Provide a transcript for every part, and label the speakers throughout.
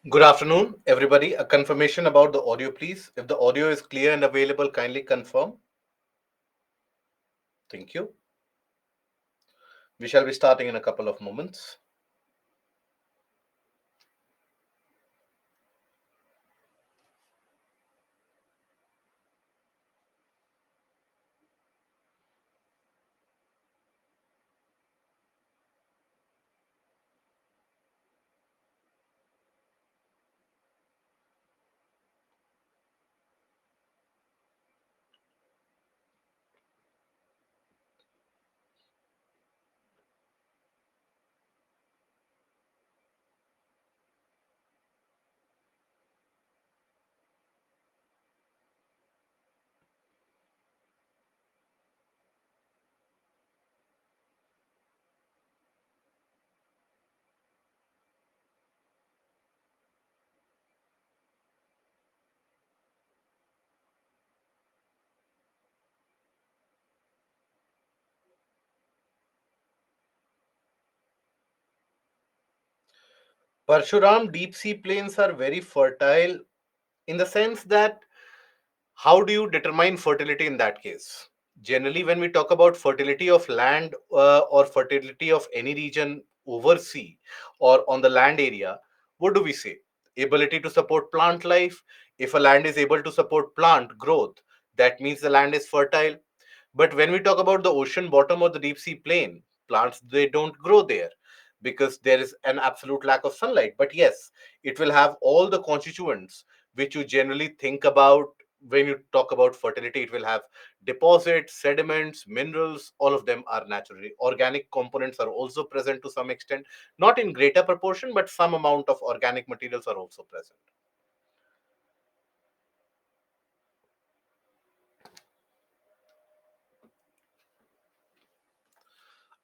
Speaker 1: Good afternoon, everybody. A confirmation about the audio, please. If the audio is clear and available, kindly confirm. Thank you. We shall be starting in a couple of moments. Parshuram, deep sea plains are very fertile in the sense that how do you determine fertility in that case? Generally, when we talk about fertility of land or fertility of any region over sea or on the land area, what do we say? Ability to support plant life. If a land is able to support plant growth, that means the land is fertile. But when we talk about the ocean bottom or the deep sea plain, plants they don't grow there because there is an absolute lack of sunlight. But yes, it will have all the constituents which you generally think about when you talk about fertility. It will have deposits, sediments, minerals, all of them are naturally. Organic components are also present to some extent, not in greater proportion, but some amount of organic materials are also present.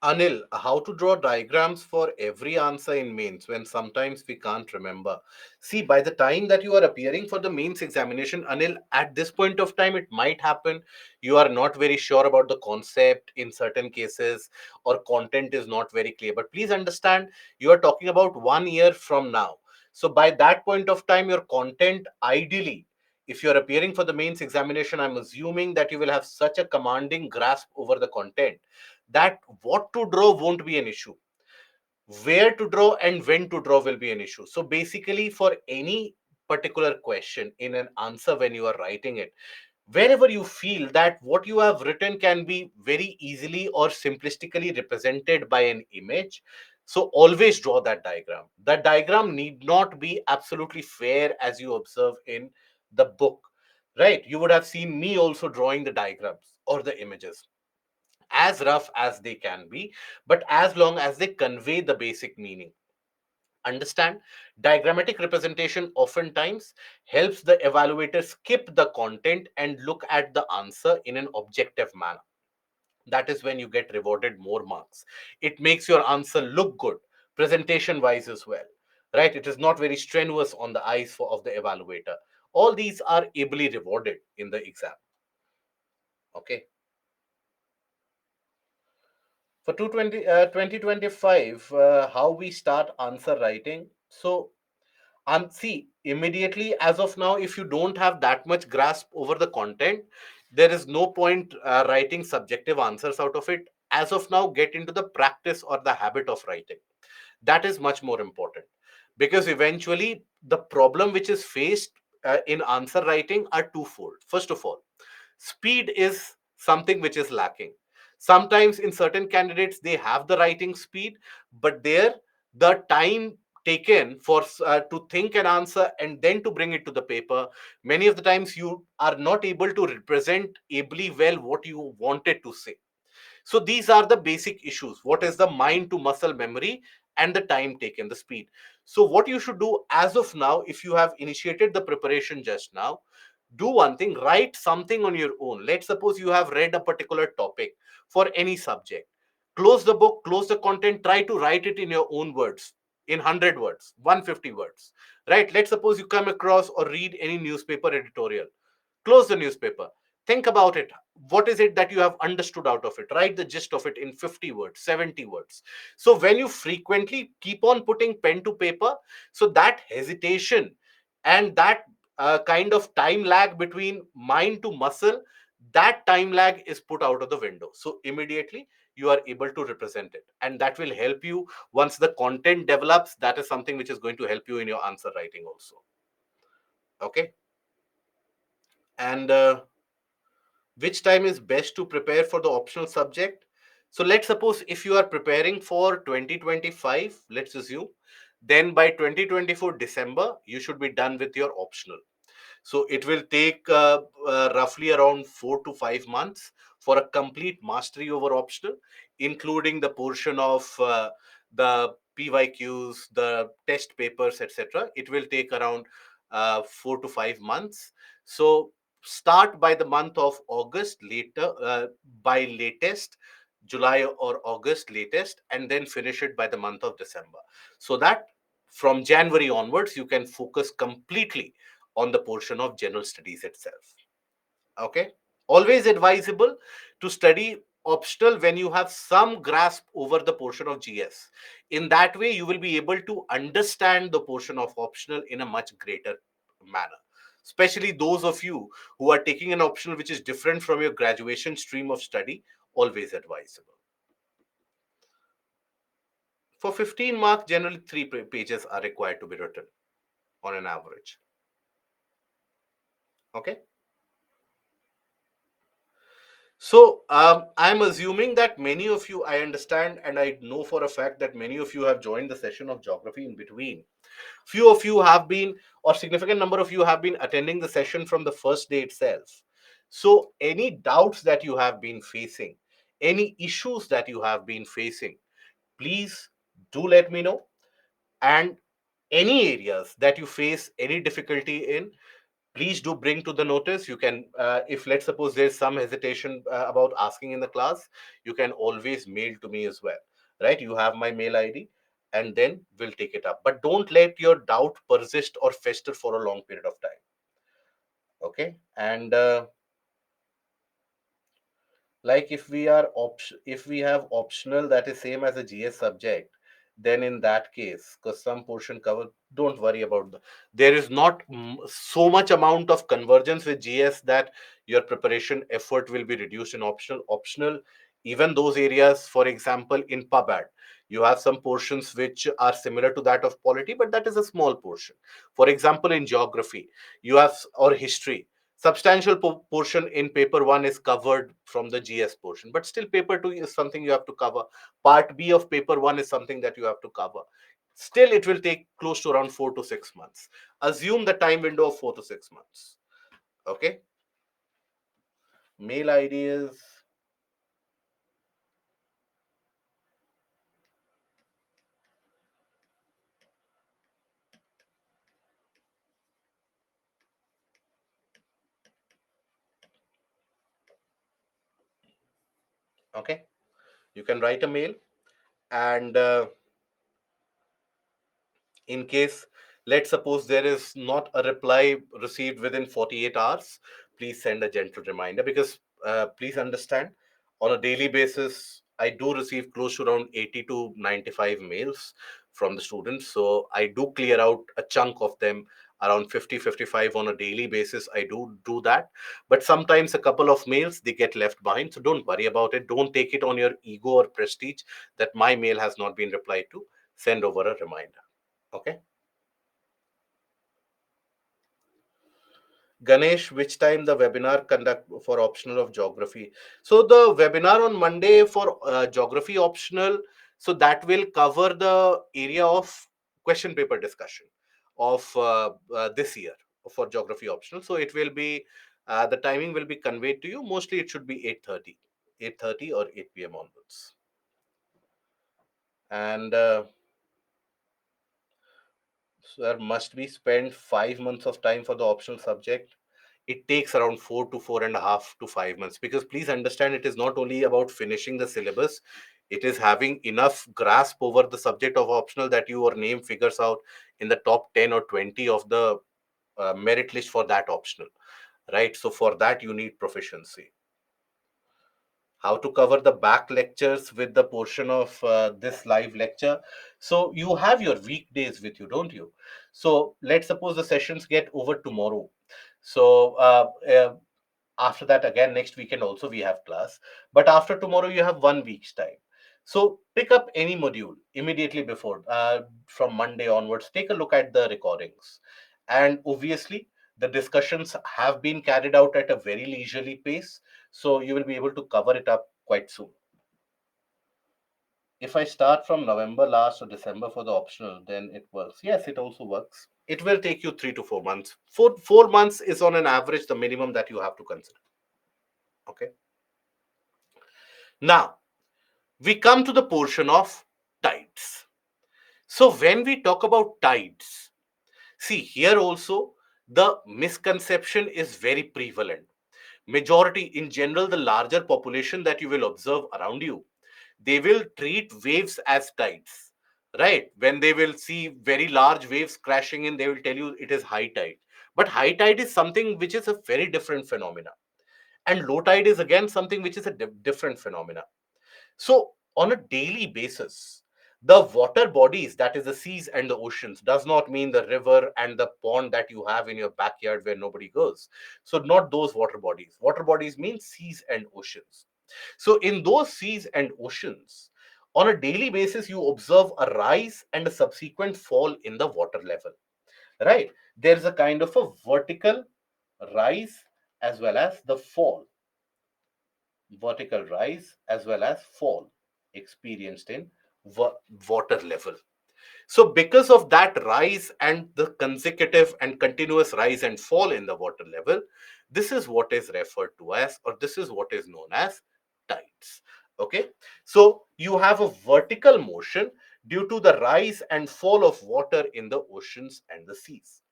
Speaker 1: Anil, how to draw diagrams for every answer in mains when sometimes we can't remember. See, by the time that you are appearing for the mains examination, Anil, at this point of time, it might happen you are not very sure about the concept in certain cases or content is not very clear. But please understand, you are talking about 1 year from now. So by that point of time, your content ideally, if you're appearing for the mains examination, I'm assuming that you will have such a commanding grasp over the content that what to draw won't be an issue. Where to draw and when to draw will be an issue. So basically, for any particular question in an answer when you are writing it, wherever you feel that what you have written can be very easily or simplistically represented by an image, so always draw that diagram. That diagram need not be absolutely fair as you observe in the book, right? You would have seen me also drawing the diagrams or the images as rough as they can be, but as long as they convey the basic meaning. Understand? Diagrammatic representation oftentimes helps the evaluator skip the content and look at the answer in an objective manner. That is when you get rewarded more marks. It makes your answer look good, presentation wise as well. Right? It is not very strenuous on the eyes of the evaluator. All these are ably rewarded in the exam. Okay. For 2025, how we start answer writing. So, see, immediately as of now, if you don't have that much grasp over the content, there is no point writing subjective answers out of it. As of now, get into the practice or the habit of writing. That is much more important because eventually the problem which is faced in answer writing are twofold. First of all, speed is something which is lacking. Sometimes in certain candidates they have the writing speed, but there the time taken for to think an answer and then to bring it to the paper, many of the times you are not able to represent ably well what you wanted to say. So these are the basic issues. What is the mind to muscle memory and the time taken, the speed. So what you should do as of now, if you have initiated the preparation just now, do one thing, write something on your own. Let's suppose you have read a particular topic for any subject. Close the book, close the content, try to write it in your own words, in 100 words, 150 words, right? Let's suppose you come across or read any newspaper editorial. Close the newspaper. Think about it. what is it that you have understood out of it? Write the gist of it in 50 words, 70 words. So when you frequently keep on putting pen to paper, so that hesitation and that kind of time lag between mind to muscle, that time lag is put out of the window. So immediately you are able to represent it, and that will help you once the content develops. That is something which is going to help you in your answer writing also. Okay. And which time is best to prepare for the optional subject? So let's suppose if you are preparing for 2025, let's assume, then by 2024 December you should be done with your optional. So it will take roughly around 4 to 5 months for a complete mastery over optional, including the portion of the PYQs, the test papers, etc. It will take around 4 to 5 months. So start by the month of August, later by latest July or August latest, and then finish it by the month of December, so that from January onwards you can focus completely on the portion of general studies itself. Okay. Always advisable to study optional when you have some grasp over the portion of GS. In that way, you will be able to understand the portion of optional in a much greater manner. Especially those of you who are taking an optional which is different from your graduation stream of study, always advisable. For 15 marks, generally three pages are required to be written on an average. Okay. So I'm assuming that many of you, I understand, and I know for a fact that many of you have joined the session of geography in between. Few of you have been, or significant number of you have been attending the session from the first day itself. So any doubts that you have been facing, any issues that you have been facing, please do let me know. And any areas that you face any difficulty in, please do bring to the notice. You can if let's suppose there's some hesitation about asking in the class, you can always mail to me as well, right? You have my mail ID, and then we'll take it up. But don't let your doubt persist or fester for a long period of time. Okay. And like if we have optional that is same as a GS subject, then in that case, because some portion cover, don't worry about there is not so much amount of convergence with GS that your preparation effort will be reduced in optional. Even those areas, for example, in PubAd, you have some portions which are similar to that of polity, but that is a small portion. For example, in geography, you have, or history, substantial portion in paper 1 is covered from the GS portion, but still paper 2 is something you have to cover. Part B of paper 1 is something that you have to cover. Still it will take close to around 4 to 6 months. Assume the time window of 4 to 6 months. Okay. Mail ID is, okay, you can write a mail. And in case, let's suppose there is not a reply received within 48 hours, please send a gentle reminder, because please understand, on a daily basis I do receive close to around 80 to 95 mails from the students. So I do clear out a chunk of them, around 50-55 on a daily basis. I do that, but sometimes a couple of mails they get left behind. So don't worry about it. Don't take it on your ego or prestige that my mail has not been replied to. Send over a reminder. Okay. Ganesh, which time the webinar conduct for optional of geography? So the webinar on Monday for geography optional, so that will cover the area of question paper discussion of this year for geography optional. So it will be, the timing will be conveyed to you. Mostly it should be 8:30, 8:30 or 8 p.m. onwards. And sir, must we spend 5 months of time for the optional subject? It takes around 4 to 4.5 to 5 months, because please understand, it is not only about finishing the syllabus, it is having enough grasp over the subject of optional that your name figures out in the top 10 or 20 of the merit list for that optional, right? So for that you need proficiency. how to cover the back lectures with the portion of this live lecture. So you have your weekdays with you, don't you? So let's suppose the sessions get over tomorrow. So after that, again, next weekend also we have class. But after tomorrow, you have 1 week's time. So pick up any module immediately before, from Monday onwards. Take a look at the recordings. And obviously, the discussions have been carried out at a very leisurely pace. So you will be able to cover it up quite soon. If I start from November last or December for the optional, then it works. Yes, it also works. It will take you 3 to 4 months. 4 months is on an average the minimum that you have to consider. Okay. Now, we come to the portion of tides. So, when we talk about tides, see here also the misconception is very prevalent. Majority, in general, the larger population that you will observe around you, they will treat waves as tides, right? When they will see very large waves crashing in, they will tell you it is high tide. But high tide is something which is a very different phenomena, and low tide is again something which is a different phenomena. So, on a daily basis, the water bodies, that is the seas and the oceans, does not mean the river and the pond that you have in your backyard where nobody goes. So, not those water bodies. Water bodies mean seas and oceans. So, in those seas and oceans, on a daily basis, you observe a rise and a subsequent fall in the water level, right? There's a kind of a vertical rise as well as the fall, vertical rise as well as fall experienced in water level. So, because of that rise and the consecutive and continuous rise and fall in the water level, this is what is referred to as, or this is what is known as tides. Okay, so you have a vertical motion due to the rise and fall of water in the oceans and the seas.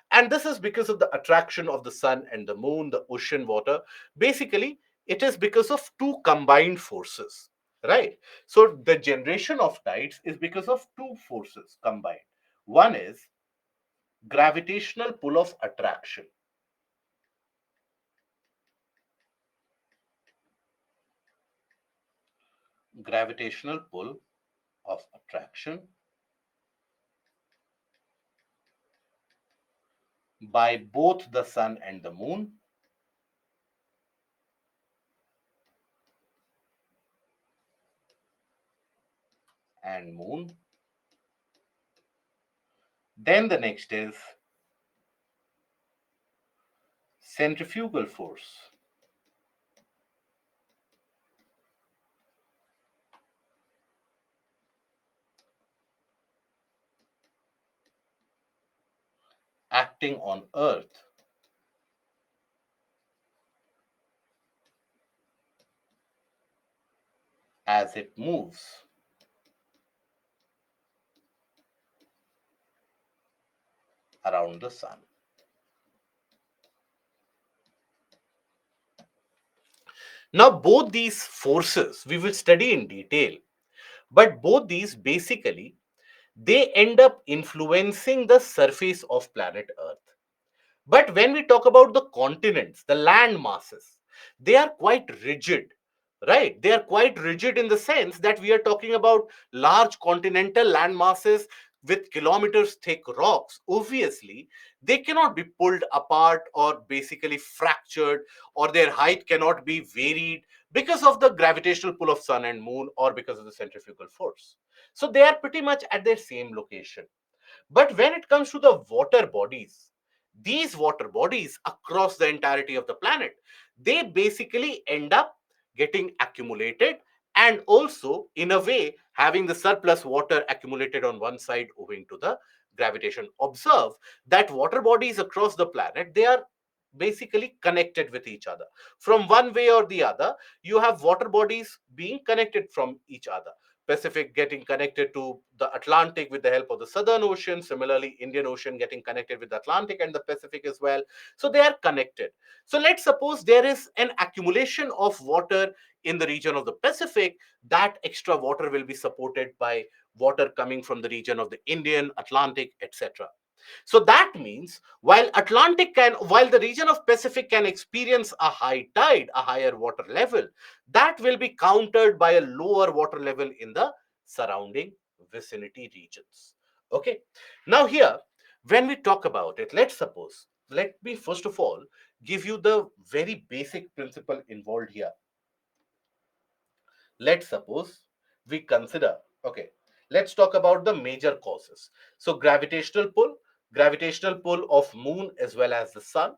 Speaker 1: And this is because of the attraction of the sun and the moon, the ocean water. Basically, it is because of two combined forces, right? So the generation of tides is because of two forces combined. One is gravitational pull of attraction. Gravitational pull of attraction by both the sun and the moon, and moon. Then the next is centrifugal force acting on earth as it moves around the sun. Now, both these forces we will study in detail, but both these basically they end up influencing the surface of planet Earth. But when we talk about the continents, the land masses, they are quite rigid, right? They are quite rigid in the sense that we are talking about large continental land masses with kilometers thick rocks. Obviously, they cannot be pulled apart or basically fractured, or their height cannot be varied because of the gravitational pull of sun and moon or because of the centrifugal force. So they are pretty much at their same location. But when it comes to the water bodies, these water bodies across the entirety of the planet, they basically end up getting accumulated, and also, in a way, having the surplus water accumulated on one side owing to the gravitation. Observe that water bodies across the planet, they are basically connected with each other. From one way or the other, you have water bodies being connected from each other. Pacific getting connected to the Atlantic with the help of the Southern Ocean. Similarly, Indian Ocean getting connected with the Atlantic and the Pacific as well. So they are connected. So let's suppose there is an accumulation of water in the region of the Pacific. That extra water will be supported by water coming from the region of the Indian, Atlantic, etc. So that means while the region of Pacific can experience a high tide, a higher water level, that will be countered by a lower water level in the surrounding vicinity regions. Okay. Now here, when we talk about it, let me first of all give you the very basic principle involved here. Let's suppose we consider, okay, let's talk about the major causes. So gravitational pull of moon as well as the sun.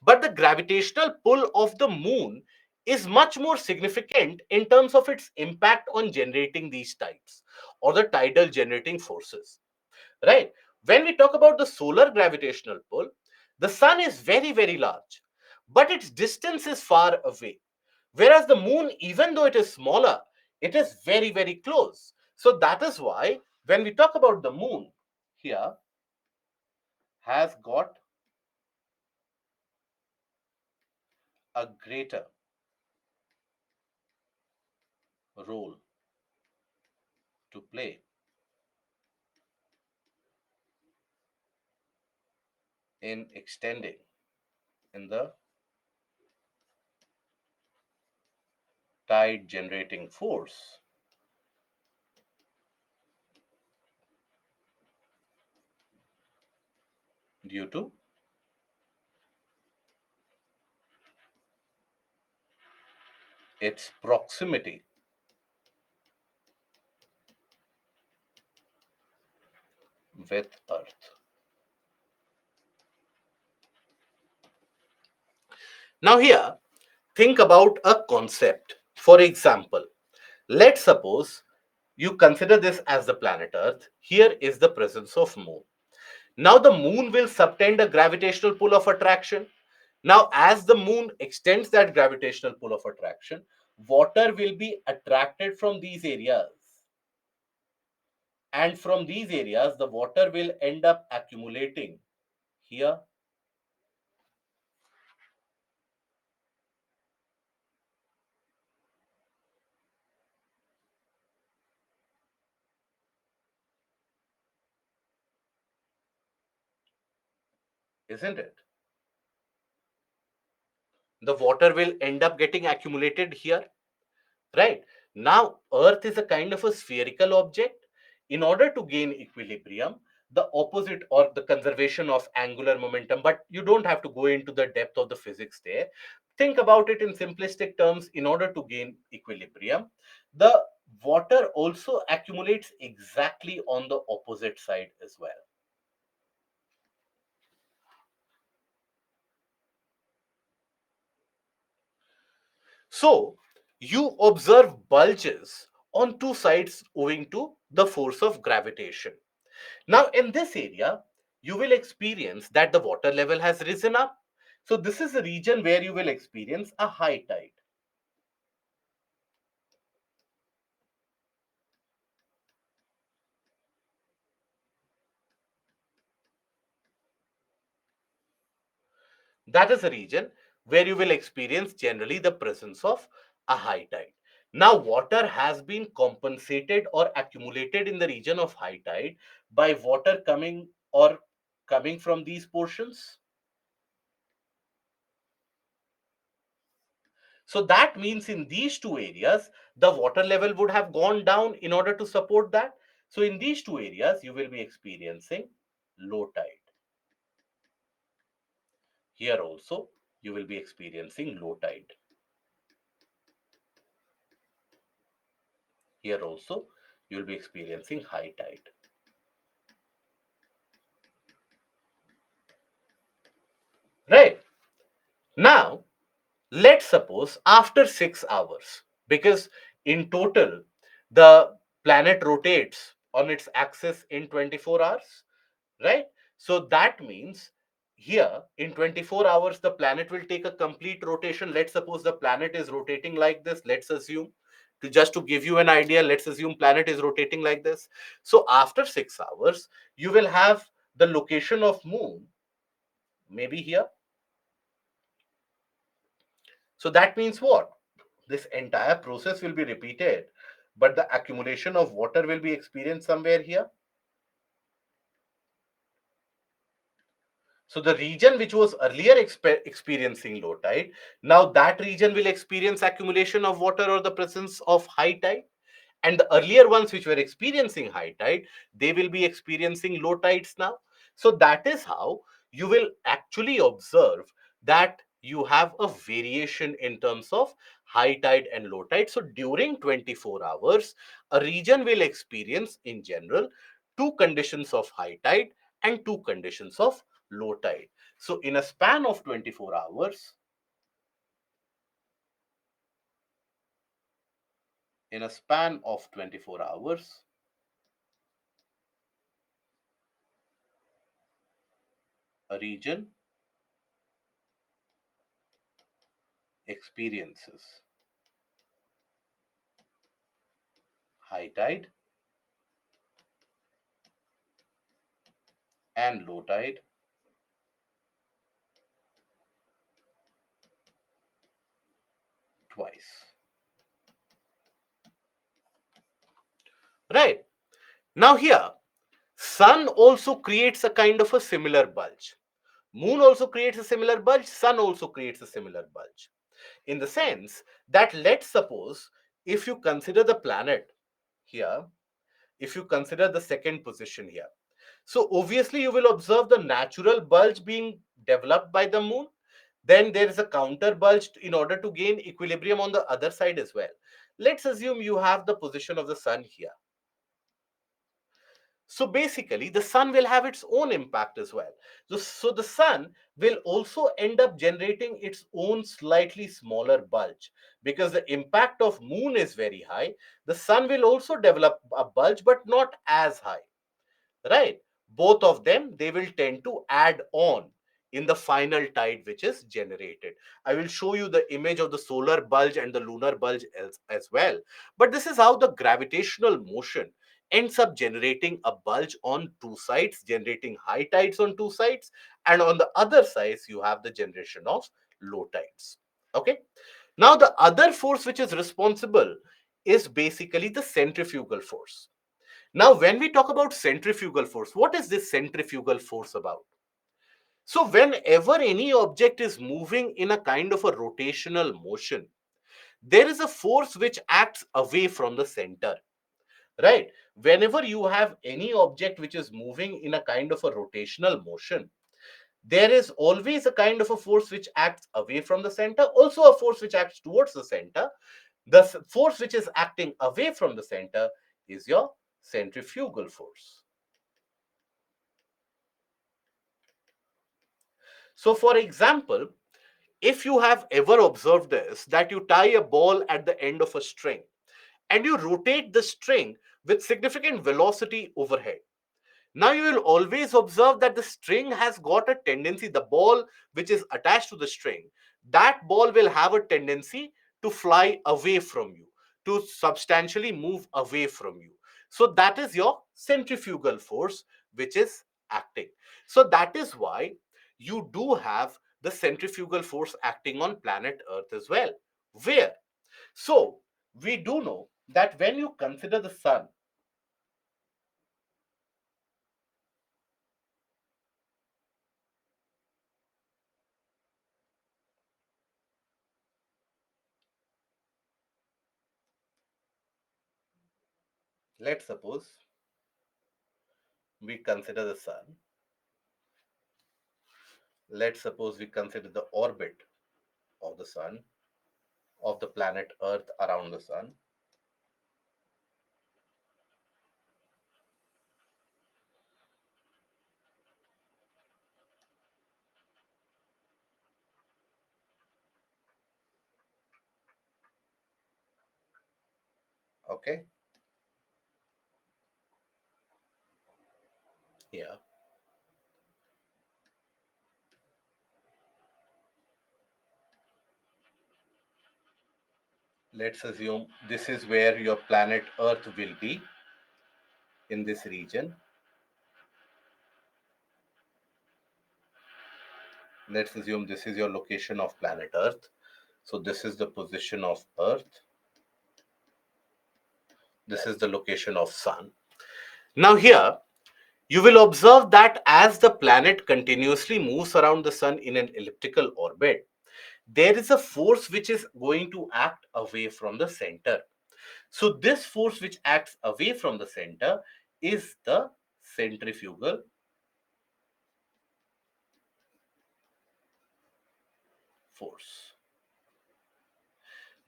Speaker 1: But the gravitational pull of the moon is much more significant in terms of its impact on generating these tides or the tidal generating forces, right? When we talk about the solar gravitational pull, the sun is very, very large, but its distance is far away. Whereas the moon, even though it is smaller, it is very, very close. So that is why when we talk about the moon here, has got a greater role to play in extending in the tide generating force due to its proximity with Earth. Now, here, think about a concept. For example, let's suppose you consider this as the planet Earth. Here is the presence of moon. Now the moon will subtend a gravitational pull of attraction. Now, as the moon extends that gravitational pull of attraction, water will be attracted from these areas. And from these areas, the water will end up accumulating here. Isn't it? The water will end up getting accumulated here. Right. Now, Earth is a kind of a spherical object. In order to gain equilibrium, the opposite or the conservation of angular momentum, but you don't have to go into the depth of the physics there. Think about it in simplistic terms. In order to gain equilibrium, the water also accumulates exactly on the opposite side as well. So, you observe bulges on two sides owing to the force of gravitation. Now, in this area, you will experience that the water level has risen up. So, this is a region where you will experience a high tide. That is a region where you will experience generally the presence of a high tide. Now, water has been compensated or accumulated in the region of high tide by water coming from these portions. So that means in these two areas, the water level would have gone down in order to support that. So in these two areas, you will be experiencing low tide. Here also, you will be experiencing low tide. Here also, you will be experiencing high tide. Right. Now, let's suppose after 6 hours, because in total, the planet rotates on its axis in 24 hours, right? So that means here in 24 hours, the planet will take a complete rotation. Let's suppose the planet is rotating like this. Let's assume, to give you an idea, let's assume planet is rotating like this. So after 6 hours, you will have the location of moon maybe here. So that means what? This entire process will be repeated, but the accumulation of water will be experienced somewhere here. So the region which was earlier experiencing low tide, now that region will experience accumulation of water or the presence of high tide. And the earlier ones which were experiencing high tide, they will be experiencing low tides now. So that is how you will actually observe that you have a variation in terms of high tide and low tide. So during 24 hours, a region will experience in general two conditions of high tide and two conditions of low tide. So in a span of 24 hours, in a span of 24 hours, a region experiences high tide and low tide twice. Right. Now here, sun also creates a kind of a similar bulge. Moon also creates a similar bulge. Sun also creates a similar bulge. In the sense that, let's suppose, if you consider the planet here, if you consider the second position here, so obviously you will observe the natural bulge being developed by the moon. Then there is a counter bulge in order to gain equilibrium on the other side as well. Let's assume you have the position of the sun here. So basically, the sun will have its own impact as well. So the sun will also end up generating its own slightly smaller bulge, because the impact of moon is very high. The sun will also develop a bulge, but not as high, right? Both of them, they will tend to add on in the final tide which is generated. I will show you the image of the solar bulge and the lunar bulge as well. But this is how the gravitational motion ends up generating a bulge on two sides, generating high tides on two sides, and on the other sides you have the generation of low tides. Okay, now the other force which is responsible is basically the centrifugal force. Now, when we talk about centrifugal force, what is this centrifugal force about? So, whenever any object is moving in a kind of a rotational motion, there is a force which acts away from the center, right? Whenever you have any object which is moving in a kind of a rotational motion, there is always a kind of a force which acts away from the center, also a force which acts towards the center. The force which is acting away from the center is your centrifugal force. So, for example, if you have ever observed this, that you tie a ball at the end of a string and you rotate the string with significant velocity overhead. Now you will always observe that the string has got a tendency, the ball which is attached to the string, that ball will have a tendency to fly away from you, to substantially move away from you. So that is your centrifugal force which is acting. So that is why you do have the centrifugal force acting on planet Earth as well. Where? So we do know that when you consider the sun, let's suppose we consider the sun, let's suppose we consider the orbit of the sun, of the planet Earth around the sun. Okay, yeah. Let's assume this is where your planet Earth will be in this region. Let's assume this is your location of planet Earth. So this is the position of Earth. This is the location of sun. Now here, You will observe that as the planet continuously moves around the sun in an elliptical orbit, there is a force which is going to act away from the center. So, this force which acts away from the center is the centrifugal force.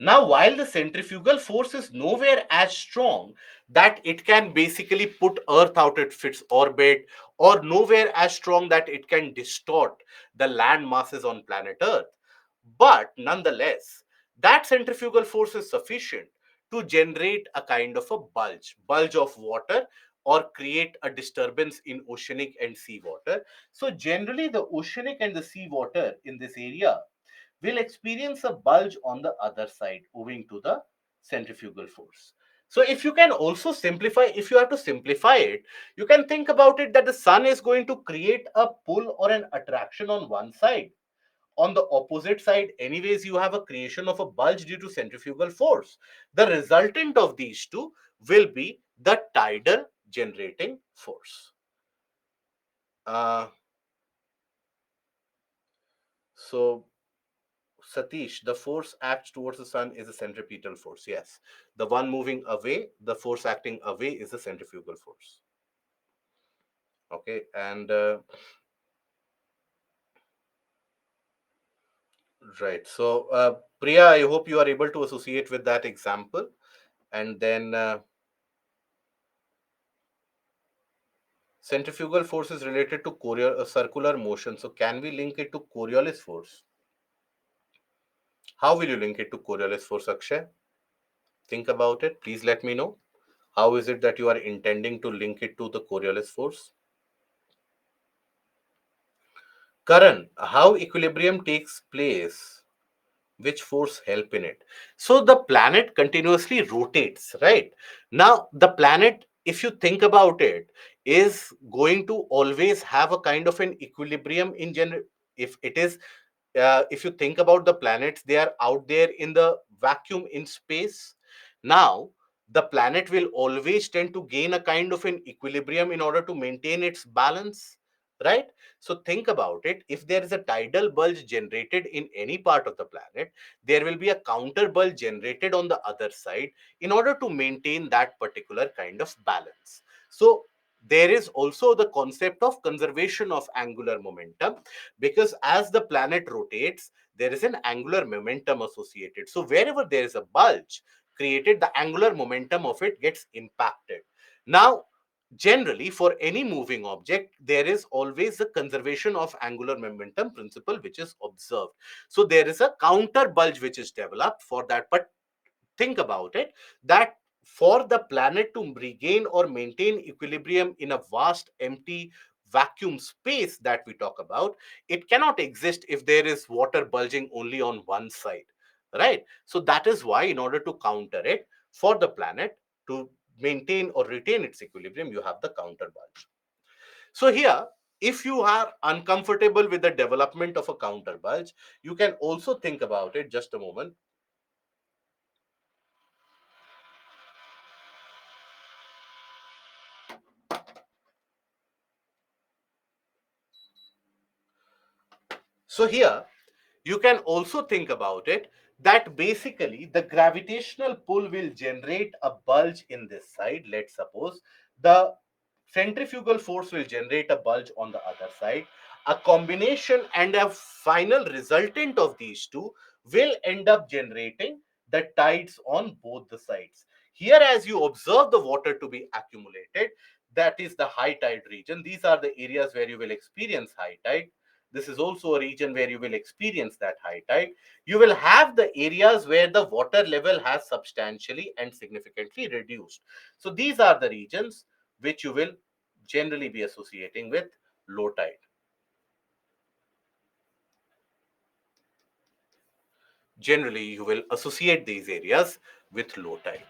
Speaker 1: Now, while the centrifugal force is nowhere as strong that it can basically put Earth out of its orbit, or nowhere as strong that it can distort the land masses on planet Earth, but nonetheless, that centrifugal force is sufficient to generate a kind of a bulge of water, or create a disturbance in oceanic and seawater. So, generally, the oceanic and the seawater in this area will experience a bulge on the other side owing to the centrifugal force. So if you can also simplify, if you have to simplify it, you can think about it that the sun is going to create a pull or an attraction on one side. On the opposite side, anyways, you have a creation of a bulge due to centrifugal force. The resultant of these two will be the tidal generating force. Uh, so Satish, the force acts towards the sun is a centripetal force. Yes. The one moving away, the force acting away is the centrifugal force. Okay. And right. So, Priya, I hope you are able to associate with that example. And then centrifugal force is related to circular motion. So, can we link it to Coriolis force? How will you link it to Coriolis force, Akshay? Think about it. Please let me know. How is it that you are intending to link it to the Coriolis force? Karan, how equilibrium takes place, which force help in it? So the planet continuously rotates, right? Now the planet, if you think about it, is going to always have a kind of an equilibrium in general. If it is, if you think about the planets, they are out there in the vacuum in space. Now the planet will always tend to gain a kind of an equilibrium in order to maintain its balance, right? So think about it. If there is a tidal bulge generated in any part of the planet, there will be a counter bulge generated on the other side in order to maintain that particular kind of balance. So there is also the concept of conservation of angular momentum, because as the planet rotates, there is an angular momentum associated. So wherever there is a bulge created, the angular momentum of it gets impacted. Now, generally, for any moving object, there is always the conservation of angular momentum principle which is observed. So there is a counter bulge which is developed for that. But think about it, that for the planet to regain or maintain equilibrium in a vast empty vacuum space that we talk about, it cannot exist if there is water bulging only on one side, right? So that is why, in order to counter it, for the planet to maintain or retain its equilibrium, you have the counter bulge. So here, if you are uncomfortable with the development of a counter bulge, you can also think about it. Just a moment. So here, you can also think about it that basically the gravitational pull will generate a bulge in this side. Let's suppose the centrifugal force will generate a bulge on the other side. A combination and a final resultant of these two will end up generating the tides on both the sides. Here, as you observe the water to be accumulated, that is the high tide region. These are the areas where you will experience high tide. This is also a region where you will experience that high tide. You will have the areas where the water level has substantially and significantly reduced. So these are the regions which you will generally be associating with low tide. Generally, you will associate these areas with low tide.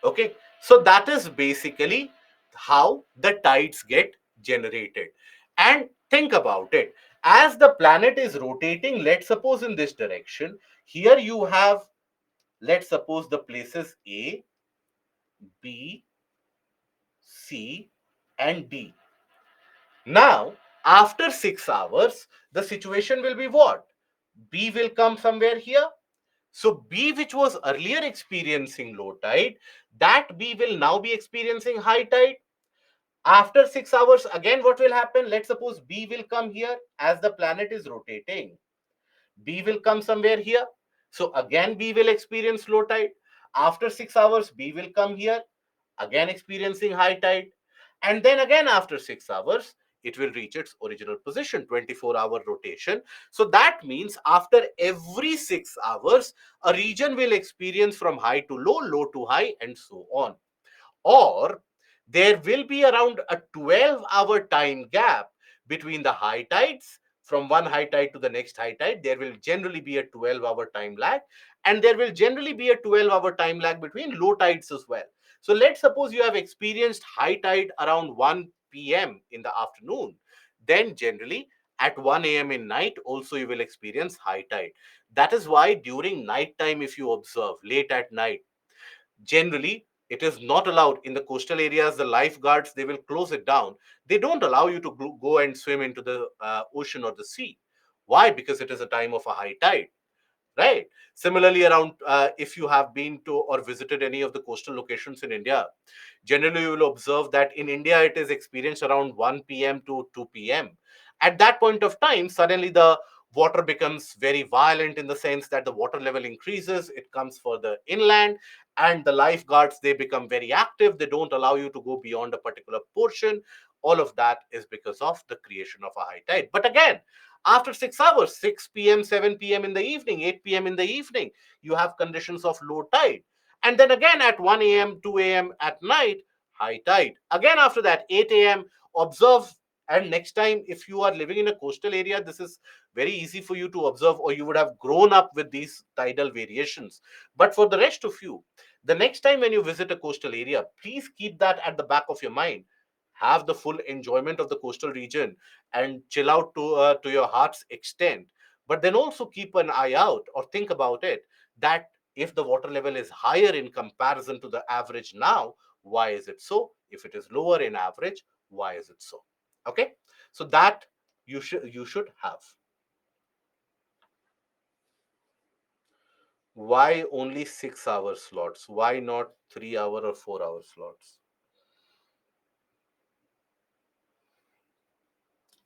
Speaker 1: Okay, so that is basically how the tides get generated. And think about it, as the planet is rotating, let's suppose in this direction, here you have, let's suppose, the places A, B, C, and D. Now, after 6 hours, the situation will be what? B will come somewhere here. So B, which was earlier experiencing low tide, that B will now be experiencing high tide. After 6 hours, again, what will happen? Let's suppose B will come here as the planet is rotating. B will come somewhere here. So again, B will experience low tide. After 6 hours, B will come here, again experiencing high tide. And then again, after 6 hours, it will reach its original position, 24-hour rotation. So that means after every 6 hours, a region will experience from high to low, low to high, and so on. Or there will be around a 12-hour time gap between the high tides. From one high tide to the next high tide, there will generally be a 12-hour time lag, and there will generally be a 12-hour time lag between low tides as well. So let's suppose you have experienced high tide around 1 p.m. in the afternoon. Then generally at 1 a.m. in night also you will experience high tide. That is why during night time, if you observe late at night, generally it is not allowed in the coastal areas. The lifeguards, they will close it down. They don't allow you to go and swim into the ocean or the sea. Why? Because it is a time of a high tide, right? Similarly, around if you have been to or visited any of the coastal locations in India, generally you will observe that in India it is experienced around 1 p.m. to 2 p.m. At that point of time, suddenly the water becomes very violent, in the sense that the water level increases, it comes further inland, and the lifeguards, they become very active. They don't allow you to go beyond a particular portion. All of that is because of the creation of a high tide. But again, after 6 hours, 6 p.m., 7 p.m. in the evening, 8 p.m. in the evening, you have conditions of low tide. And then again at 1 a.m., 2 a.m. at night, high tide. Again after that, 8 a.m., observe. And next time, if you are living in a coastal area, this is very easy for you to observe, or you would have grown up with these tidal variations. But for the rest of you, the next time when you visit a coastal area, please keep that at the back of your mind. Have the full enjoyment of the coastal region and chill out to your heart's extent. But then also keep an eye out, or think about it, that if the water level is higher in comparison to the average now, why is it so? If it is lower in average, why is it so? Okay, so that you should have. Why only 6 hour slots? Why not 3 hour or 4 hour slots?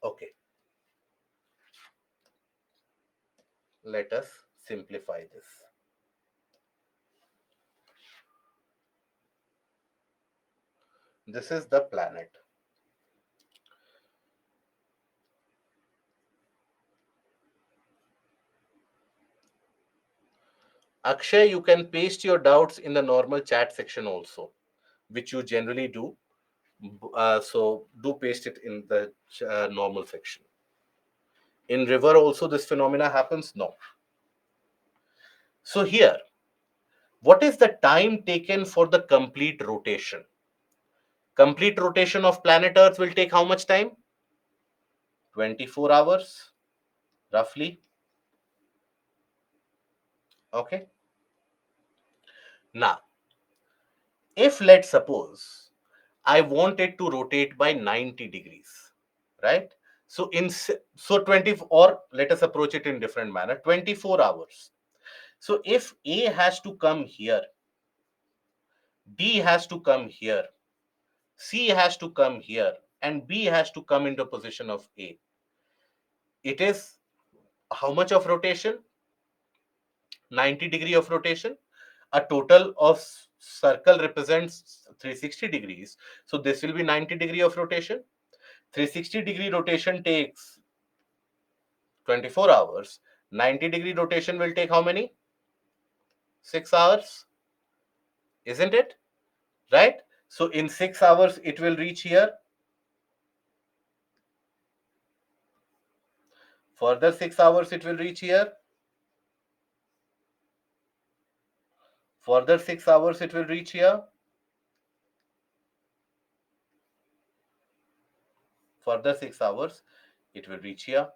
Speaker 1: Okay, let us simplify this. This is the planet. Akshay, you can paste your doubts in the normal chat section also, which you generally do. So do paste it in the normal section. In river also this phenomena happens? No. So here, what is the time taken for the complete rotation? Complete rotation of planet Earth will take how much time? 24 hours, roughly. Okay. Now, if let's suppose I want it to rotate by 90 degrees, right? So so 20, or let us approach it in different manner, 24 hours. So if A has to come here, D has to come here, C has to come here, and B has to come into position of A. It is how much of rotation? 90 degree of rotation. A total of circle represents 360 degrees. So this will be 90 degree of rotation. 360 degree rotation takes 24 hours. 90 degree rotation will take how many? 6 hours, isn't it? Right? So in 6 hours, it will reach here. Further 6 hours, it will reach here. Further 6 hours, it will reach here. Further 6 hours, it will reach here.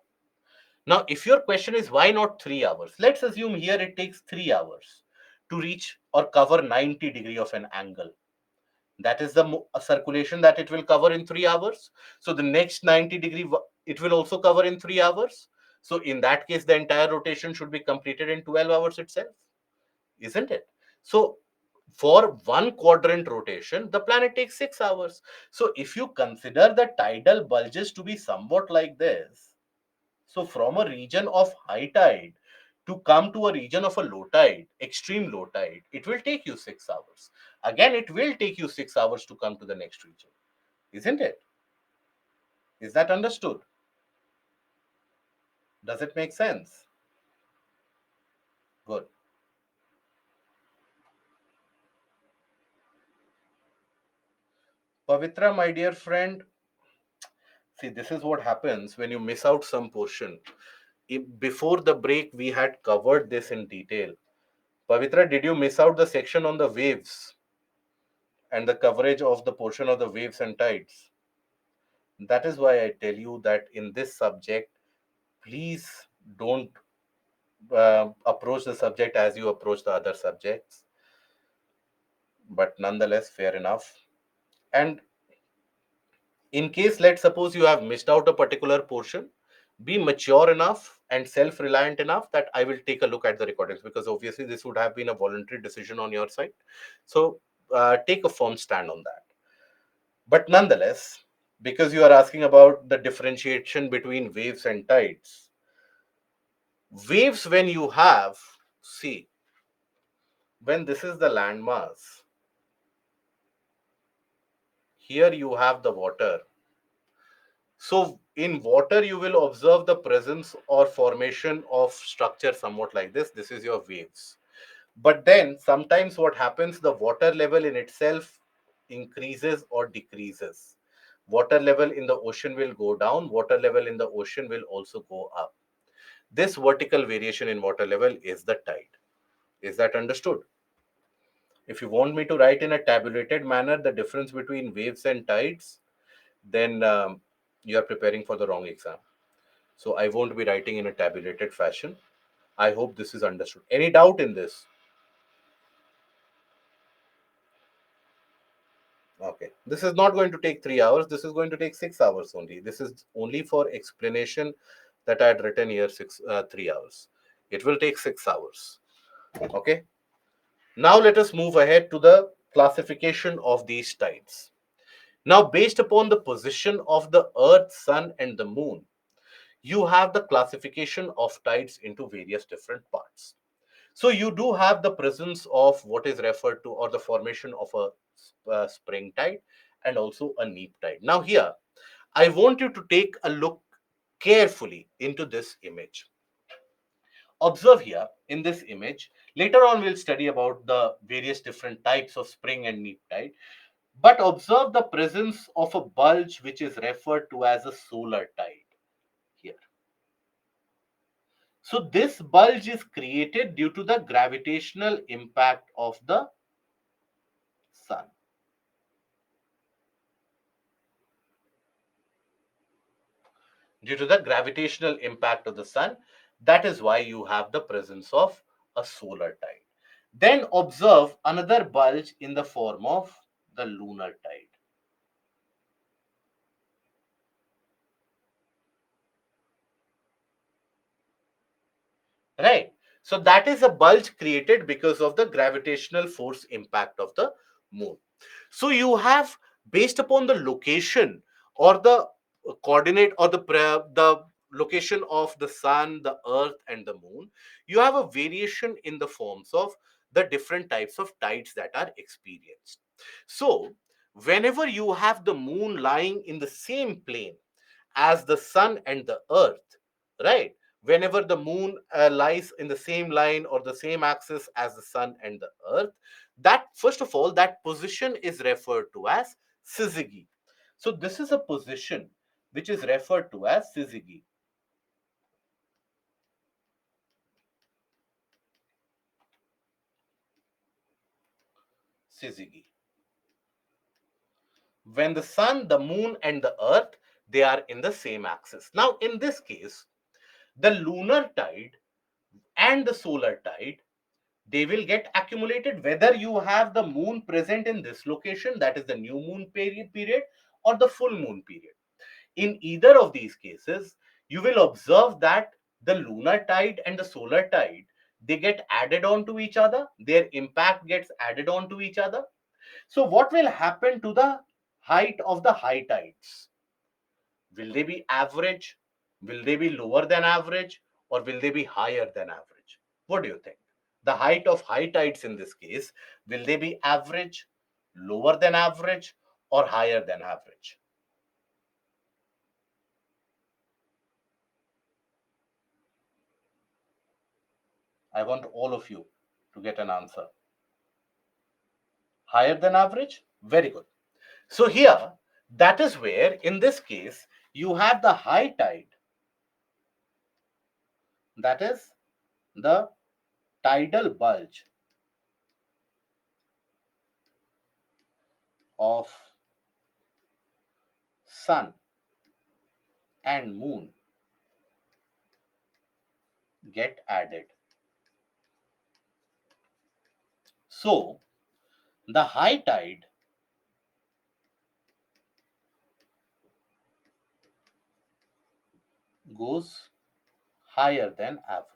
Speaker 1: Now, if your question is why not 3 hours, let's assume here it takes 3 hours to reach or cover 90 degree of an angle. That is the circulation that it will cover in 3 hours. So the next 90-degree it will also cover in 3 hours. So in that case, the entire rotation should be completed in 12 hours itself, isn't it? So for one quadrant rotation, the planet takes 6 hours. So if you consider the tidal bulges to be somewhat like this, so from a region of high tide to come to a region of a low tide, extreme low tide, it will take you 6 hours. Again, it will take you 6 hours to come to the next region, isn't it? Is that understood? Does it make sense? Good. Pavitra, my dear friend, see, this is what happens when you miss out some portion. Before the break, we had covered this in detail. Pavitra, did you miss out the section on the waves and the coverage of the portion of the waves and tides? That is why I tell you that in this subject, please don't approach the subject as you approach the other subjects. But nonetheless, fair enough. And in case, let's suppose you have missed out a particular portion, be mature enough and self reliant enough that I will take a look at the recordings, because obviously this would have been a voluntary decision on your side. So take a firm stand on that. But nonetheless, because you are asking about the differentiation between waves and tides, waves, when you have, see, when this is the landmass, here you have the water. So in water, you will observe the presence or formation of structure somewhat like this. This is your waves. But then sometimes what happens, the water level in itself increases or decreases. Water level in the ocean will go down. Water level in the ocean will also go up. This vertical variation in water level is the tide. Is that understood? If you want me to write in a tabulated manner the difference between waves and tides, then you are preparing for the wrong exam. So I won't be writing in a tabulated fashion. I hope this is understood. Any doubt in this? Okay. This is not going to take 3 hours. This is going to take 6 hours only. This is only for explanation that I had written here 3 hours. It will take 6 hours. Okay. Now let us move ahead to the classification of these tides. Now, based upon the position of the Earth, Sun, and the Moon, you have the classification of tides into various different parts. So you do have the presence of what is referred to, or the formation of a spring tide and also a neap tide. Now here, I want you to take a look carefully into this image. Observe here in this image. Later on, we'll study about the various different types of spring and neap tide. But observe the presence of a bulge which is referred to as a solar tide here. So this bulge is created due to the gravitational impact of the sun. Due to the gravitational impact of the sun, that is why you have the presence of a solar tide. Then observe another bulge in the form of the lunar tide. Right. So that is a bulge created because of the gravitational force impact of the moon. So you have, based upon the location or the coordinate or the location of the sun, the earth, and the moon, you have a variation in the forms of the different types of tides that are experienced. So whenever you have the moon lying in the same plane as the sun and the earth, right? Whenever the moon lies in the same line or the same axis as the sun and the earth, that, first of all, that position is referred to as syzygy. So this is a position which is referred to as syzygy. Syzygy. When the sun, the moon, and the earth, they are in the same axis. Now in this case, the lunar tide and the solar tide, They will get accumulated whether you have the moon present in this location, that is the new moon period, or the full moon period. In either of these cases, you will observe that the lunar tide and the solar tide, they get added on to each other, their impact gets added on to each other. So what will happen to the height of the high tides? Will they be average? Will they be lower than average? Or will they be higher than average? What do you think? The height of high tides in this case, will they be average, lower than average, or higher than average? I want all of you to get an answer. Higher than average? Very good. So here, that is where, in this case, you have the high tide, that is the tidal bulge of sun and moon get added. So the high tide goes higher than average.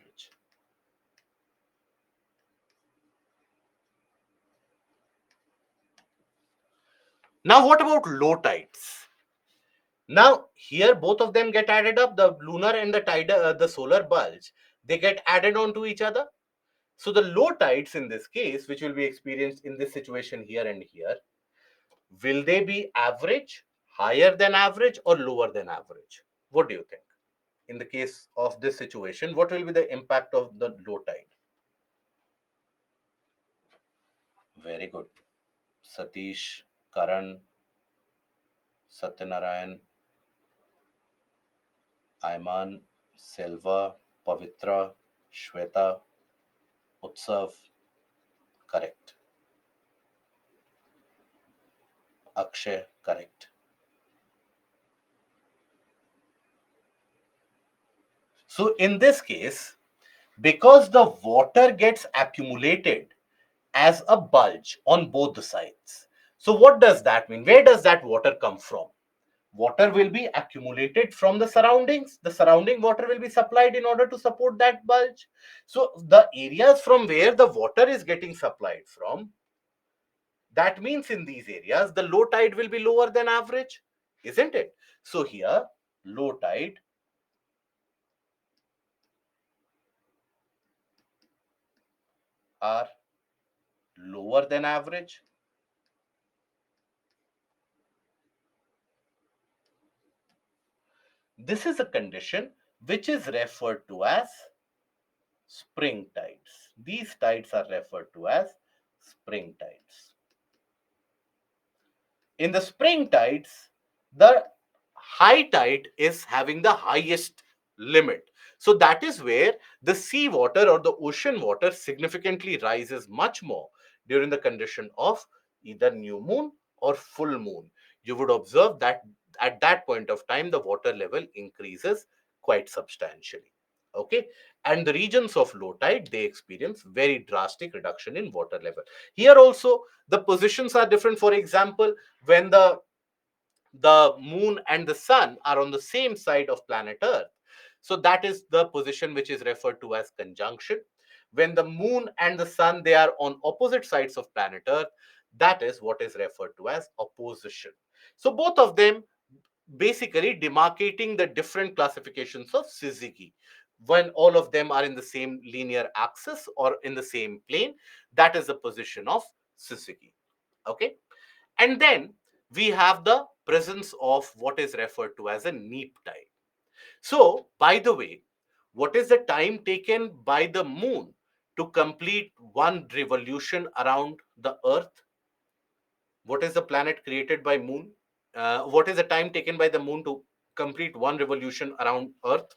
Speaker 1: Now, what about low tides? Now, here both of them get added up, the lunar and the tidal, the solar bulge, they get added on to each other. So the low tides in this case, which will be experienced in this situation here and here, will they be average, higher than average, or lower than average? What do you think? In the case of this situation, what will be the impact of the low tide? Very good. Satish, Karan, Satyanarayan, Ayman, Selva, Pavitra, Shweta, Utsav, correct. Akshay, correct. So in this case, because the water gets accumulated as a bulge on both the sides. So what does that mean? Where does that water come from? Water will be accumulated from the surroundings. The surrounding water will be supplied in order to support that bulge. So the areas from where the water is getting supplied from, that means in these areas, the low tide will be lower than average, isn't it? So here, low tide are lower than average. This is a condition which is referred to as spring tides. These tides are referred to as spring tides. In the spring tides, the high tide is having the highest limit. So that is where the sea water or the ocean water significantly rises much more during the condition of either new moon or full moon. You would observe that at that point of time, the water level increases quite substantially. Okay. And the regions of low tide, they experience very drastic reduction in water level. Here also, the positions are different. For example, when the moon and the sun are on the same side of planet earth, so that is the position which is referred to as conjunction. When the moon and the sun, they are on opposite sides of planet earth, that is what is referred to as opposition. So both of them basically demarcating the different classifications of syzygy. When all of them are in the same linear axis or in the same plane, that is the position of syzygy. Okay. And then we have the presence of what is referred to as a neap tide. So, by the way, what is the time taken by the moon to complete one revolution around the earth? What is the planet created by moon? What is the time taken by the moon to complete one revolution around earth?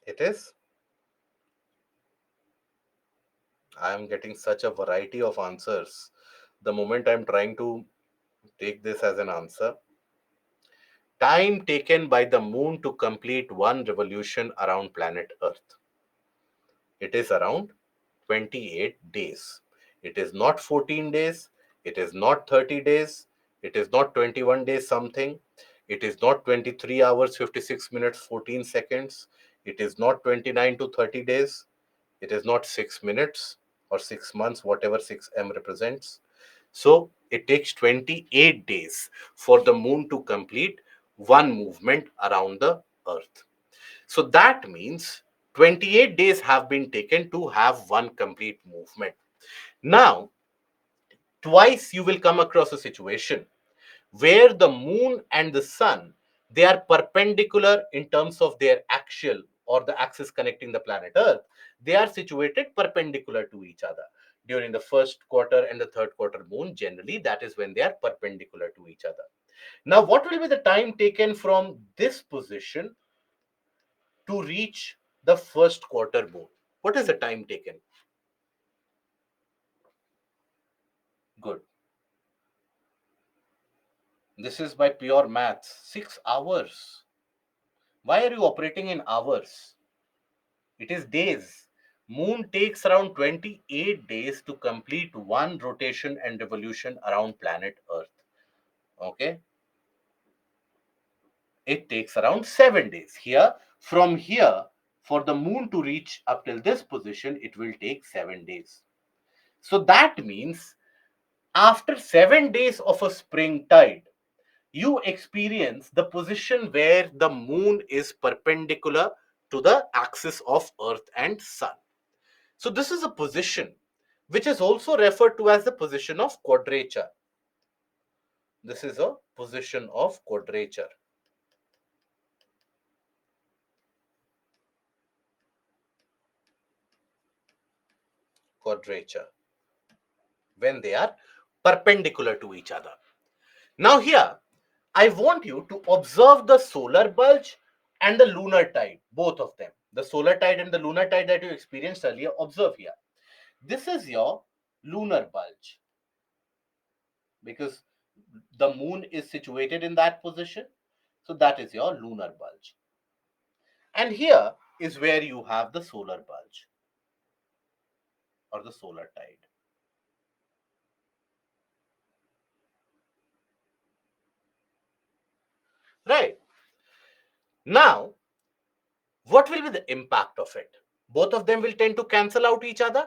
Speaker 1: It is, I am getting such a variety of answers. The moment I'm trying to take this as an answer, time taken by the moon to complete one revolution around planet Earth. It is around 28 days. It is not 14 days. It is not 30 days. It is not 21 days something. It is not 23 hours, 56 minutes, 14 seconds. It is not 29 to 30 days. It is not 6 minutes or 6 months, whatever 6M represents. So it takes 28 days for the moon to complete one movement around the Earth. So that means 28 days have been taken to have one complete movement. Now, twice you will come across a situation where the moon and the sun, they are perpendicular in terms of their axial or the axis connecting the planet Earth. They are situated perpendicular to each other. During the first quarter and the third quarter moon, generally, that is when they are perpendicular to each other. Now, what will be the time taken from this position to reach the first quarter moon? What is the time taken? Good. This is by pure maths. 6 hours. Why are you operating in hours? It is days. Moon takes around 28 days to complete one rotation and revolution around planet Earth. Okay. It takes around 7 days. From here, for the moon to reach up till this position, it will take 7 days. So that means after 7 days of a spring tide, you experience the position where the moon is perpendicular to the axis of Earth and Sun. So, this is a position which is also referred to as the position of quadrature. This is a position of quadrature. Quadrature. When they are perpendicular to each other. Now, here, I want you to observe the solar bulge and the lunar tide, both of them. The solar tide and the lunar tide that you experienced earlier, observe here. This is your lunar bulge because the moon is situated in that position. So that is your lunar bulge. And here is where you have the solar bulge or the solar tide. Right. Now, what will be the impact of it? Both of them will tend to cancel out each other,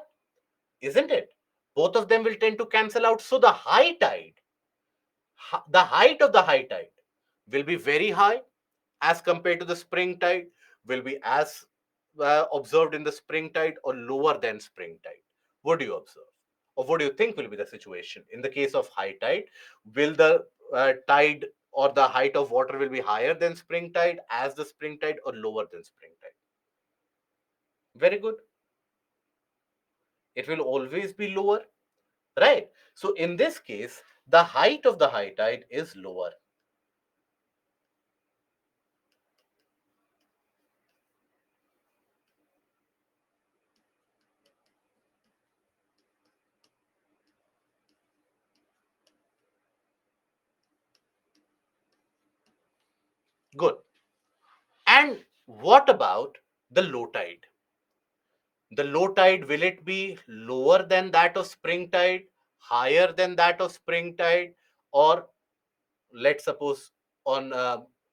Speaker 1: isn't it? Both of them will tend to cancel out. So the high tide, the height of the high tide will be very high as compared to the spring tide, will be as observed in the spring tide or lower than spring tide. What do you observe? Or what do you think will be the situation? In the case of high tide, will the tide or the height of water will be higher than spring tide as the spring tide or lower than spring tide? Very good. It will always be lower, right? So in this case, the height of the high tide is lower. Good. And what about the low tide? The low tide, will it be lower than that of spring tide, higher than that of spring tide, or let's suppose on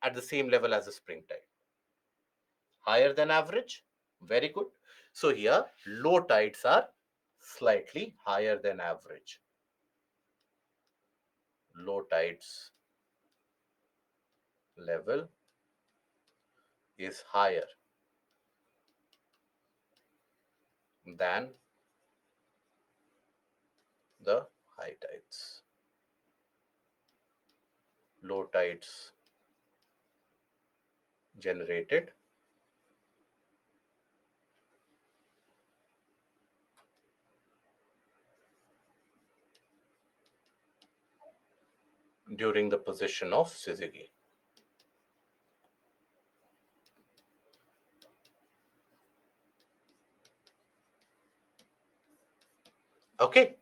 Speaker 1: at the same level as the spring tide? Higher than average? Very good. So here, low tides are slightly higher than average. Low tides level is higher than the high tides. Low tides generated during the position of syzygy. Okay.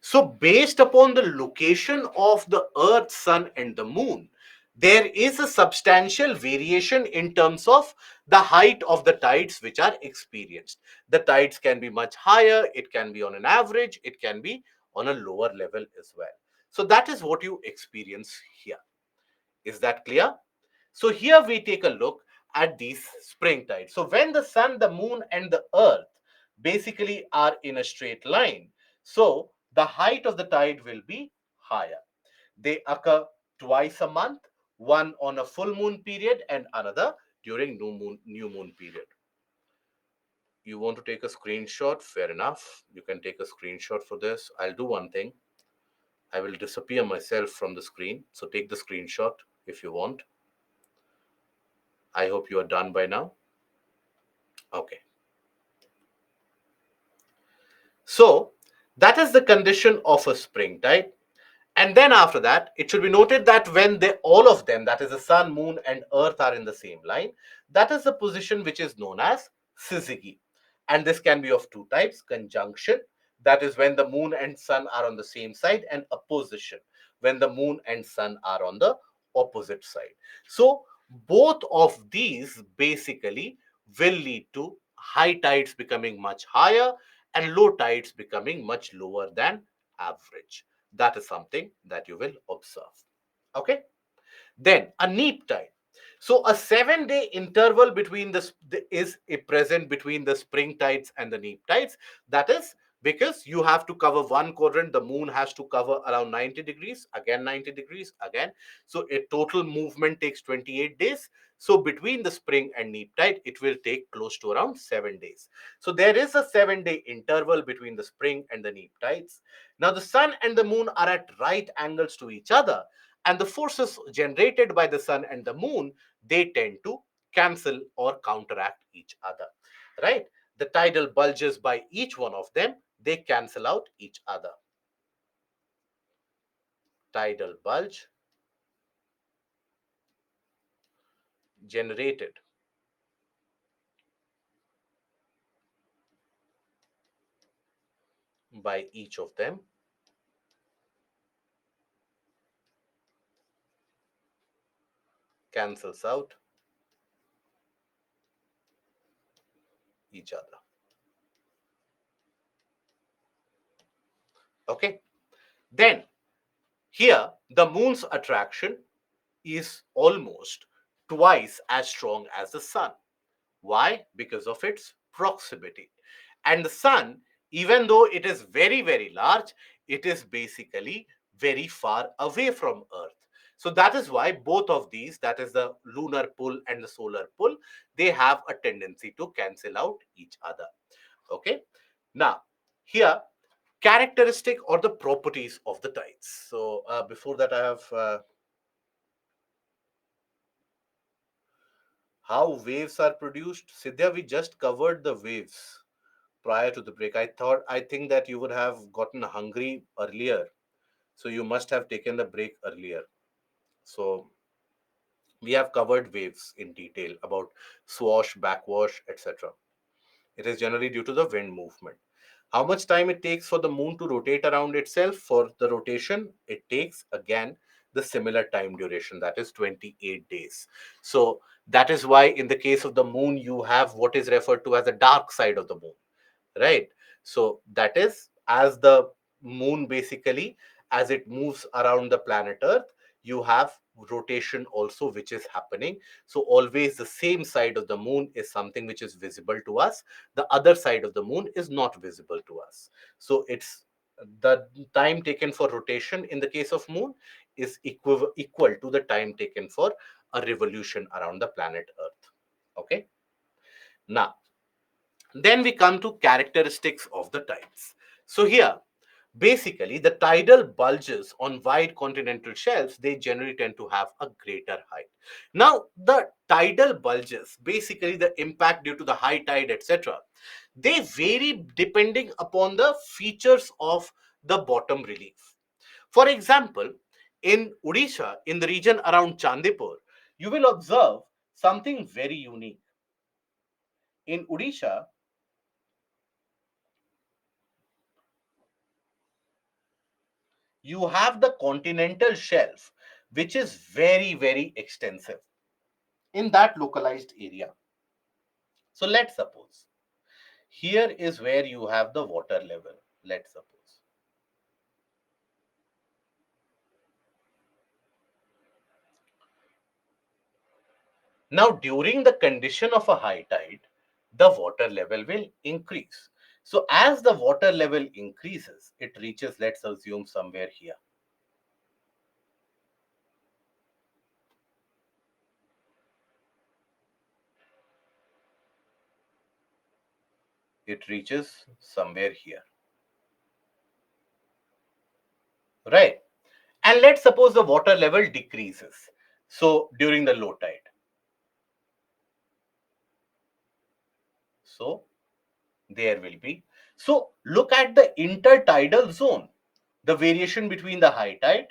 Speaker 1: So, based upon the location of the Earth, Sun, and the Moon, there is a substantial variation in terms of the height of the tides which are experienced. The tides can be much higher, it can be on an average, it can be on a lower level as well. So, that is what you experience here. Is that clear? So here we take a look at these spring tides. So when the sun, the moon, and the earth basically are in a straight line, so the height of the tide will be higher. They occur twice a month, one on a full moon period and another during new moon period. You want to take a screenshot? Fair enough. You can take a screenshot for this. I'll do one thing. I will disappear myself from the screen. So take the screenshot if you want. I hope you are done by now. Okay. So that is the condition of a spring tide. And then after that, it should be noted that when all of them, that is the sun, moon, and earth, are in the same line, that is the position which is known as syzygy. And this can be of two types: conjunction, that is when the moon and sun are on the same side, and opposition, when the moon and sun are on the opposite side. So both of these basically will lead to high tides becoming much higher and low tides becoming much lower than average. That is something that you will observe. Okay. Then a neap tide. So a 7 day interval between is a present between the spring tides and the neap tides. That is because you have to cover one quadrant. The moon has to cover around 90 degrees, again 90 degrees, again. So a total movement takes 28 days. So between the spring and neap tide, it will take close to around 7 days. So there is a 7 day interval between the spring and the neap tides. Now the sun and the moon are at right angles to each other, and the forces generated by the sun and the moon, they tend to cancel or counteract each other, right? The tidal bulges by each one of them, they cancel out each other. Tidal bulge generated by each of them cancels out each other. Okay. Then here the moon's attraction is almost twice as strong as the sun. Why? Because of its proximity. And the sun, even though it is very, very large, it is basically very far away from Earth. So that is why both of these, that is the lunar pull and the solar pull, they have a tendency to cancel out each other. Okay. Now, here, characteristic or the properties of the tides. So before that, I have how waves are produced. Sidhya, we just covered the waves prior to the break. I think that you would have gotten hungry earlier. So you must have taken the break earlier. So we have covered waves in detail about swash, backwash, etc. It is generally due to the wind movement. How much time it takes for the moon to rotate around itself? For the rotation, it takes again the similar time duration, that is 28 days. So that is why in the case of the moon, you have what is referred to as the dark side of the moon, right? So that is as the moon basically, as it moves around the planet Earth, you have rotation also which is happening. So always the same side of the moon is something which is visible to us, the other side of the moon is not visible to us. So it's the time taken for rotation in the case of moon is equal to the time taken for a revolution around the planet Earth. Okay. Now then we come to characteristics of the tides. So here, basically, the tidal bulges on wide continental shelves, they generally tend to have a greater height. Now, the tidal bulges, basically the impact due to the high tide, etc., they vary depending upon the features of the bottom relief. For example, in Odisha, in the region around Chandipur, you will observe something very unique. In Odisha, you have the continental shelf, which is very, very extensive in that localized area. So let's suppose here is where you have the water level. Let's suppose. Now, during the condition of a high tide, the water level will increase. So, as the water level increases, it reaches, let's assume, somewhere here. It reaches somewhere here, right? And let's suppose the water level decreases. So, during the low tide. So, there will be. So, look at the intertidal zone, the variation between the high tide,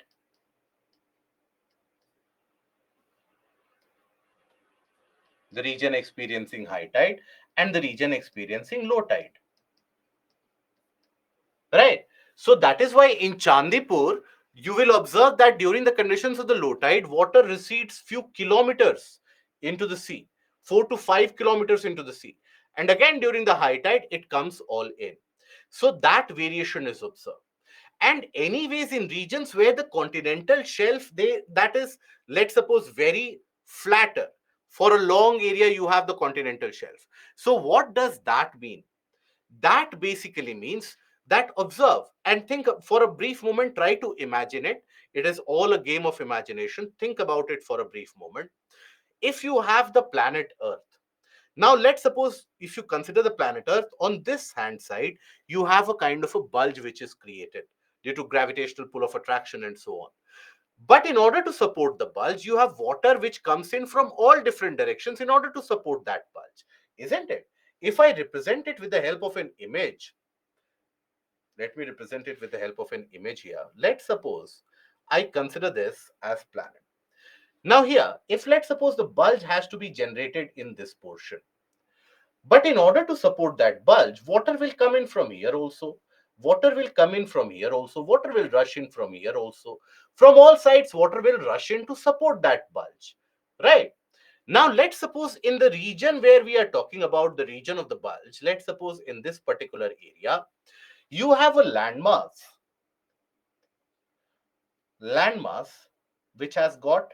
Speaker 1: the region experiencing high tide, and the region experiencing low tide. Right. So that is why in Chandipur, you will observe that during the conditions of the low tide, water recedes few kilometers into the sea, 4 to 5 kilometers into the sea. And again, during the high tide, it comes all in. So that variation is observed. And anyways, in regions where the continental shelf, that is, let's suppose, very flatter, for a long area, you have the continental shelf. So what does that mean? That basically means that observe and think for a brief moment, try to imagine it. It is all a game of imagination. Think about it for a brief moment. If you have the planet Earth, now let's suppose if you consider the planet Earth, on this hand side, you have a kind of a bulge which is created due to gravitational pull of attraction and so on. But in order to support the bulge, you have water which comes in from all different directions in order to support that bulge, isn't it? If I represent it with the help of an image, let me represent it with the help of an image here. Let's suppose I consider this as planet. Now here, if let's suppose the bulge has to be generated in this portion, but in order to support that bulge, water will come in from here also. Water will come in from here also. Water will rush in from here also. From all sides, water will rush in to support that bulge. Right? Now, let's suppose in the region where we are talking about, the region of the bulge, let's suppose in this particular area, you have a landmass which has got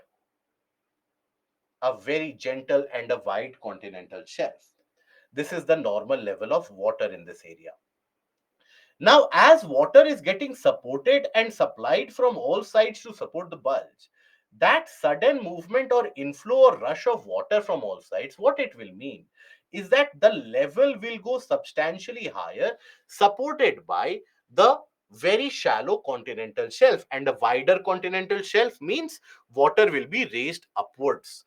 Speaker 1: a very gentle and a wide continental shelf. This is the normal level of water in this area. Now, as water is getting supported and supplied from all sides to support the bulge, that sudden movement or inflow or rush of water from all sides, what it will mean is that the level will go substantially higher, supported by the very shallow continental shelf. And a wider continental shelf means water will be raised upwards.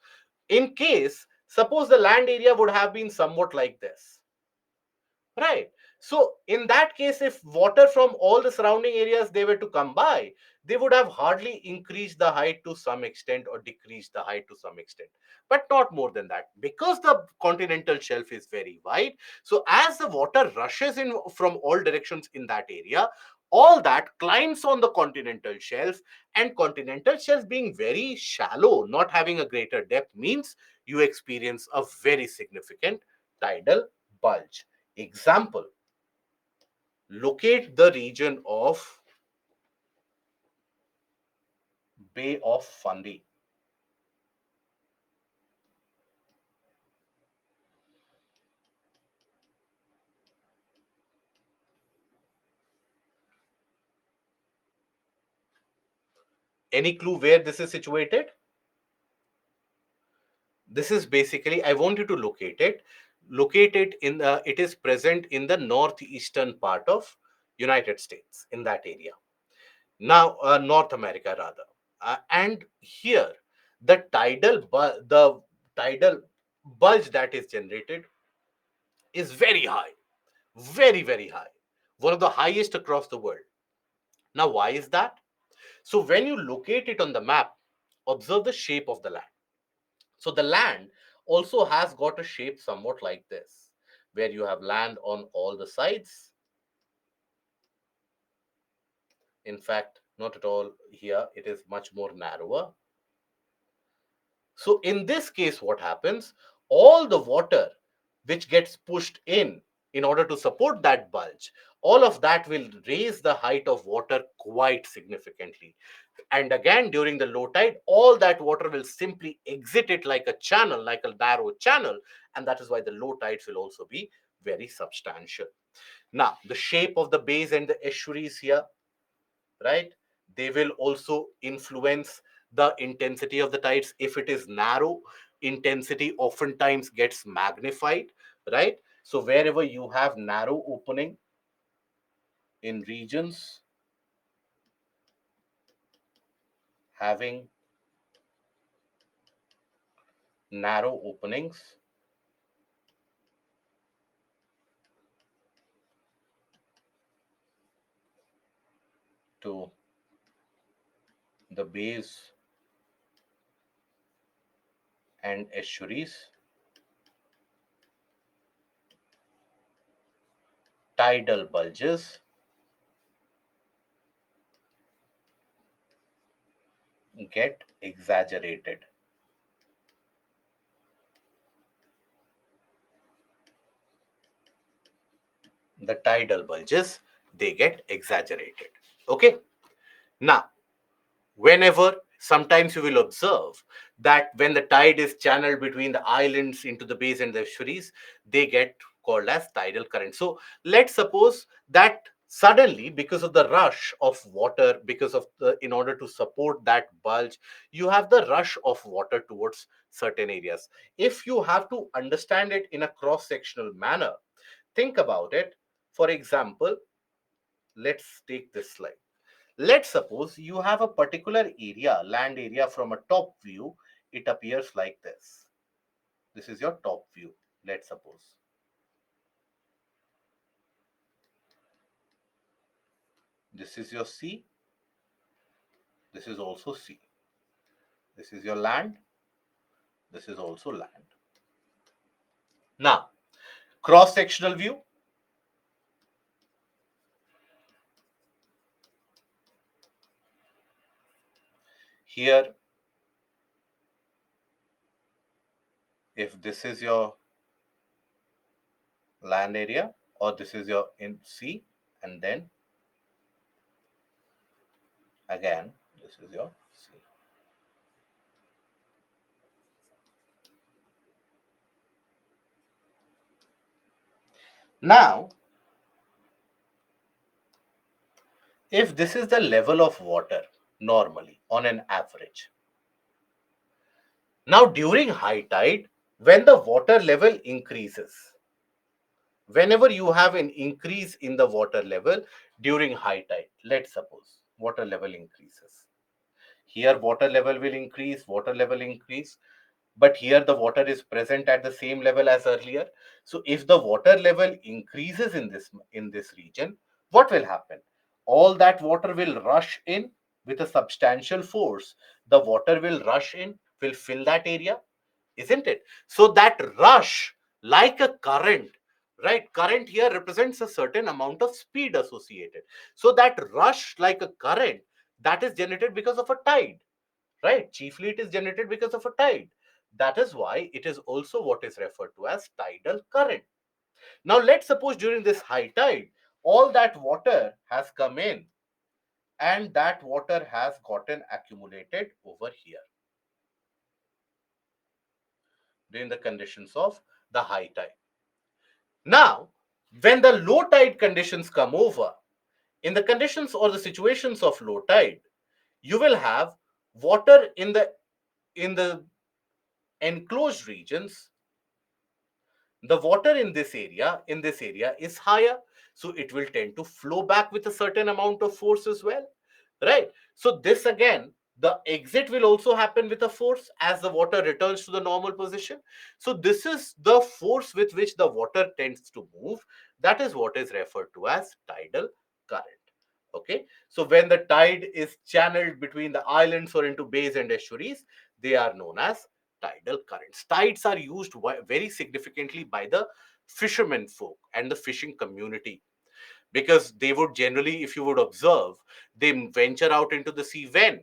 Speaker 1: In case, suppose the land area would have been somewhat like this. Right. So in that case, if water from all the surrounding areas they were to come by, they would have hardly increased the height to some extent or decreased the height to some extent, but not more than that, because the continental shelf is very wide. So as the water rushes in from all directions in that area, all that climbs on the continental shelf, and continental shelf being very shallow, not having a greater depth, means you experience a very significant tidal bulge. Example, locate the region of Bay of Fundy. Any clue where this is situated? This is basically, I want you to locate it. Locate it in the, it is present in the northeastern part of United States, in that area. Now, North America rather. And here, the tidal bulge that is generated is very high, very, very high. One of the highest across the world. Now, why is that? So when you locate it on the map, observe the shape of the land. So the land also has got a shape somewhat like this, where you have land on all the sides. In fact, Not at all. Here it is much more narrower. So in this case, what happens? All the water which gets pushed in order to support that bulge, all of that will raise the height of water quite significantly. And again, during the low tide, all that water will simply exit it like a channel, like a narrow channel. And that is why the low tides will also be very substantial. Now, the shape of the bays and the estuaries here, right? They will also influence the intensity of the tides. If it is narrow, intensity oftentimes gets magnified, right? So wherever you have narrow opening in regions having narrow openings to the bays and estuaries, tidal bulges get exaggerated. The tidal bulges, they get exaggerated. Okay. Now, whenever sometimes you will observe that when the tide is channeled between the islands into the bays and the estuaries, they get called as tidal current. So let's suppose that suddenly, because of the rush of water, because of the, in order to support that bulge, you have the rush of water towards certain areas. If you have to understand it in a cross sectional manner, think about it. For example, let's take this slide. Let's suppose you have a particular area, land area. From a top view, it appears like this. This is your top view, let's suppose. This is your sea. This is also sea. This is your land. This is also land. Now, cross sectional view. Here, if this is your land area, or this is your in sea, and then again, this is your sea. Now, if this is the level of water normally on an average, now during high tide, when the water level increases, whenever you have an increase in the water level during high tide, let's suppose water level increases. Here water level will increase, water level increase, but here the water is present at the same level as earlier. So if the water level increases in this region, what will happen? All that water will rush in with a substantial force. The water will rush in, will fill that area, isn't it? So that rush, like a current, right? Current here represents a certain amount of speed associated. So that rush, like a current, that is generated because of a tide, right? Chiefly it is generated because of a tide. That is why it is also what is referred to as tidal current. Now let's suppose during this high tide, all that water has come in and that water has gotten accumulated over here during the conditions of the high tide. Now, when the low tide conditions come over, in the conditions or the situations of low tide, you will have water in the enclosed regions. The water in this area is higher, so it will tend to flow back with a certain amount of force as well, right? So this again, the exit will also happen with a force as the water returns to the normal position. So this is the force with which the water tends to move. That is what is referred to as tidal current. Okay, so when the tide is channeled between the islands or into bays and estuaries, they are known as tidal currents. Tides are used very significantly by the fishermen folk and the fishing community. because they would generally, if you would observe, they venture out into the sea when?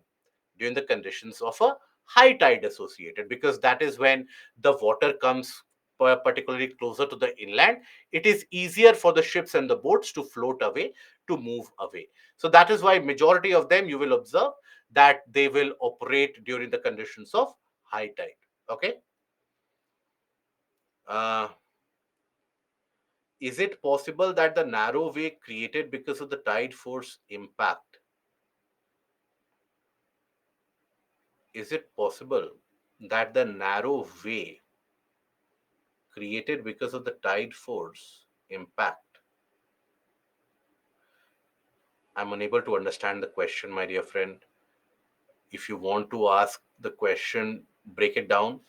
Speaker 1: During the conditions of a high tide associated, because that is when the water comes particularly closer to the inland. It is easier for the ships and the boats to float away, to move away. So that is why majority of them, you will observe that they will operate during the conditions of high tide. Okay. uh, is it possible that the narrow way created because of the tide force impact, is it possible that the narrow way created because of the tide force impact? I'm unable to understand the question, my dear friend. If you want to ask the question, break it down.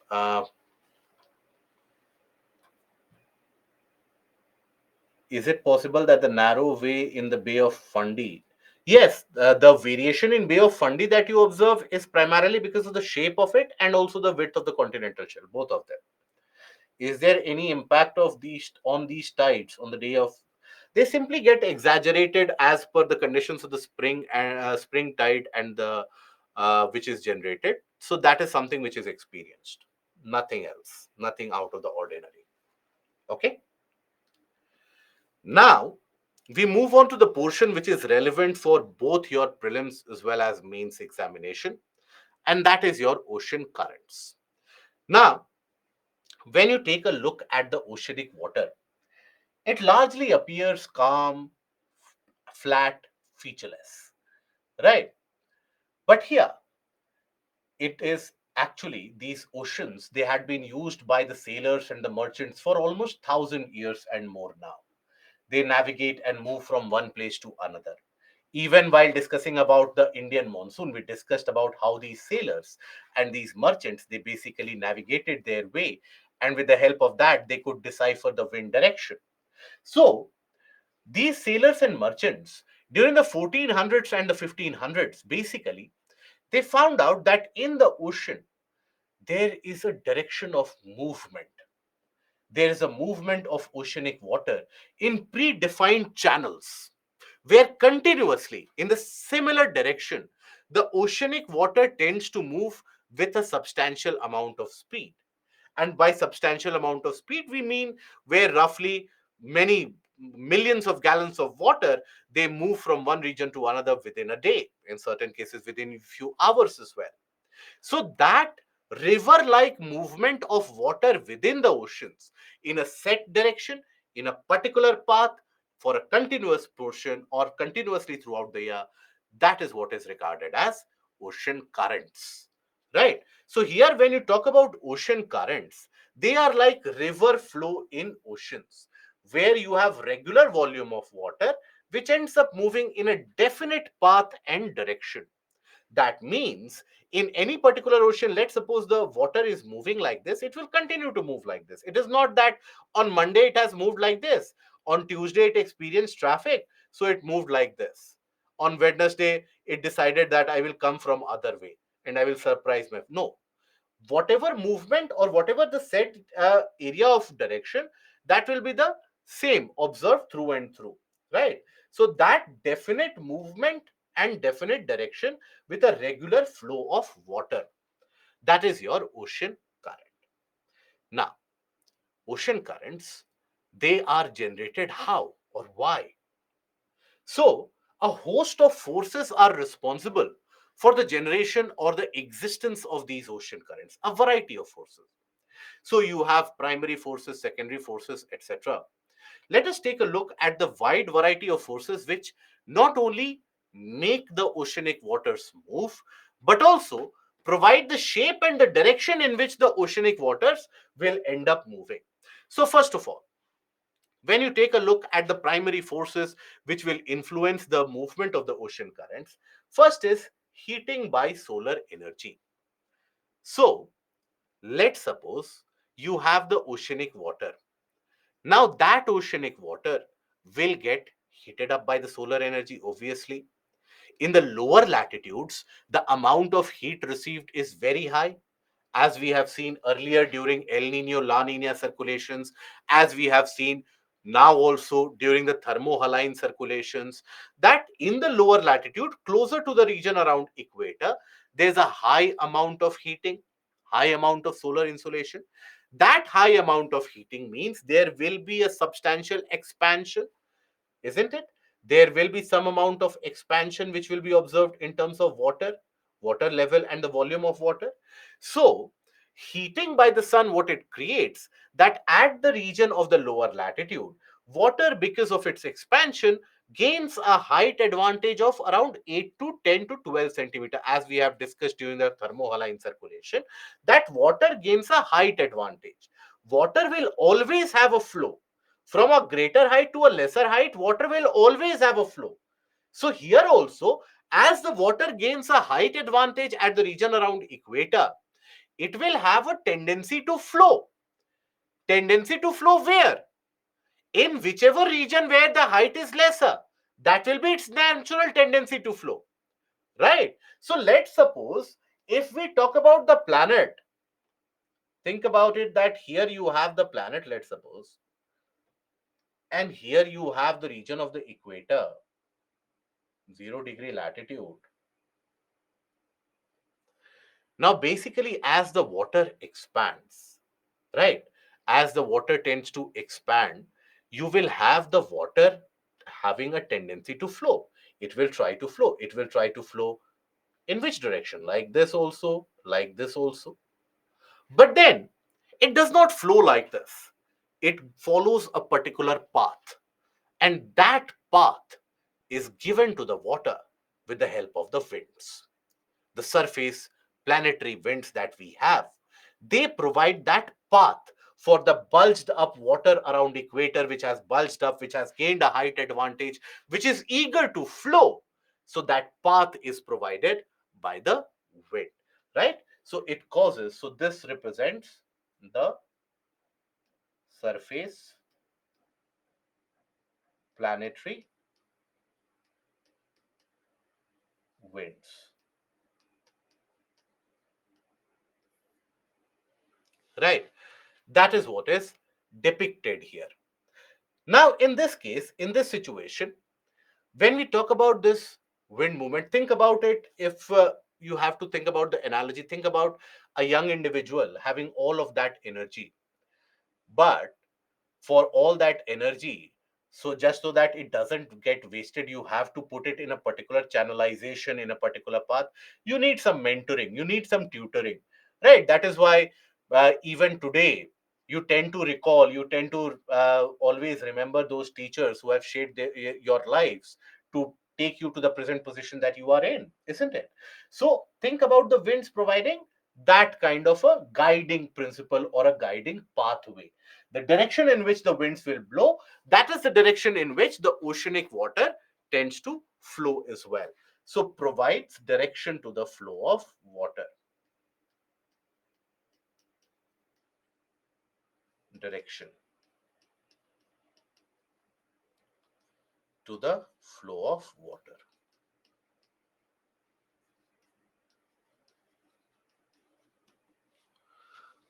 Speaker 1: Is it possible that the narrow way in the Bay of Fundy? Yes, the variation in Bay of Fundy that you observe is primarily because of the shape of it and also the width of the continental shelf, both of them. Is there any impact of these on these tides on the day of? They simply get exaggerated as per the conditions of the spring and spring tide and the which is generated. So that is something which is experienced. Nothing else. Nothing out of the ordinary. Okay. Now we move on to the portion which is relevant for both your prelims as well as mains examination, and that is your ocean currents. Now, when you take a look at the oceanic water, it largely appears calm, flat, featureless, right? But here, it is actually these oceans, they had been used by the sailors and the merchants for almost 1,000 years and more now. They navigate and move from one place to another. Even while discussing about the Indian monsoon, we discussed about how these sailors and these merchants, they basically navigated their way, and with the help of that, they could decipher the wind direction. So these sailors and merchants, during the 1400s and the 1500s, basically, they found out that in the ocean, there is a direction of movement. There is a movement of oceanic water in predefined channels, where continuously, in the similar direction, the oceanic water tends to move with a substantial amount of speed. And by substantial amount of speed, we mean where roughly many millions of gallons of water, they move from one region to another within a day, in certain cases within a few hours as well. So that river like movement of water within the oceans in a set direction, in a particular path, for a continuous portion or continuously throughout the year, that is what is regarded as ocean currents, right? So here when you talk about ocean currents, they are like river flow in oceans, where you have regular volume of water which ends up moving in a definite path and direction. That means in any particular ocean, let's suppose the water is moving like this, it will continue to move like this. It is not that on Monday it has moved like this, on Tuesday it experienced traffic, so it moved like this, on Wednesday it decided that I will come from other way and I will surprise my, no. Whatever movement or whatever the set area of direction, that will be the same observed through and through, right? So that definite movement and definite direction with a regular flow of water, that is your ocean current. Now, ocean currents, they are generated how or why? So a host of forces are responsible for the generation or the existence of these ocean currents, a variety of forces. So you have primary forces, secondary forces, etc. Let us take a look at the wide variety of forces which not only make the oceanic waters move, but also provide the shape and the direction in which the oceanic waters will end up moving. So, first of all, when you take a look at the primary forces which will influence the movement of the ocean currents, first is heating by solar energy. So, let's suppose you have the oceanic water. Now, that oceanic water will get heated up by the solar energy, obviously. In the lower latitudes, the amount of heat received is very high, as we have seen earlier during El Nino, La Nina circulations, as we have seen now also during the thermohaline circulations, that in the lower latitude closer to the region around equator, there's a high amount of heating, high amount of solar insolation. That high amount of heating means there will be a substantial expansion, isn't it? There will be some amount of expansion which will be observed in terms of water level and the volume of water. So, heating by the sun, what it creates, that at the region of the lower latitude, water, because of its expansion, gains a height advantage of around 8 to 10 to 12 centimeter, as we have discussed during the thermohaline circulation. That water gains a height advantage. Water will always have a flow from a greater height to a lesser height. Water will always have a flow. So here also, as the water gains a height advantage at the region around equator, it will have a tendency to flow. Tendency to flow where? In whichever region where the height is lesser. That will be its natural tendency to flow. Right? So let's suppose if we talk about the planet, think about it that here you have the planet, let's suppose, and here you have the region of the equator, 0 degree latitude. Now, basically, as the water expands, right, as the water tends to expand, you will have the water having a tendency to flow. It will try to flow. It will try to flow in which direction? Like this also, like this also. But then it does not flow like this. It follows a particular path. And that path is given to the water with the help of the winds. The surface planetary winds that we have, they provide that path for the bulged up water around equator, which has bulged up, which has gained a height advantage, which is eager to flow. So that path is provided by the wind, right? So it causes, so this represents the surface planetary winds, right? That is what is depicted here. Now, in this case, in this situation, when we talk about this wind movement, think about it. If you have to think about the analogy, think about a young individual having all of that energy, but for all that energy, so just so that it doesn't get wasted, you have to put it in a particular channelization, in a particular path. You need some mentoring, you need some tutoring, right? That is why even today you tend to recall, you tend to always remember those teachers who have shaped your lives to take you to the present position that you are in, isn't it? So think about the winds providing that kind of a guiding principle or a guiding pathway. The direction in which the winds will blow, that is the direction in which the oceanic water tends to flow as well. So provides direction to the flow of water. Direction to the flow of water.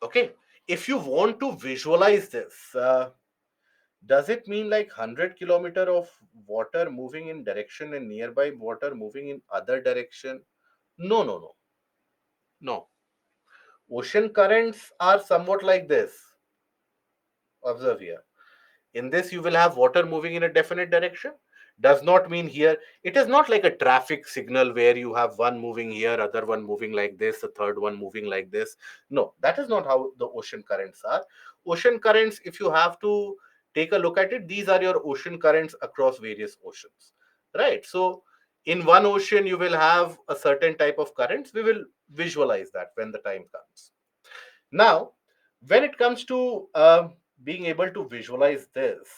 Speaker 1: Okay. If you want to visualize this, does it mean like 100 kilometer of water moving in direction and nearby water moving in other direction? No, no, no, no. Ocean currents are somewhat like this. Observe here. In this, you will have water moving in a definite direction. Does not mean here, it is not like a traffic signal where you have one moving here, other one moving like this, a third one moving like this. No, that is not how the ocean currents are. Ocean currents, if you have to take a look at it, these are your ocean currents across various oceans, right? So in one ocean, you will have a certain type of currents. We will visualize that when the time comes. Now, when it comes to being able to visualize this,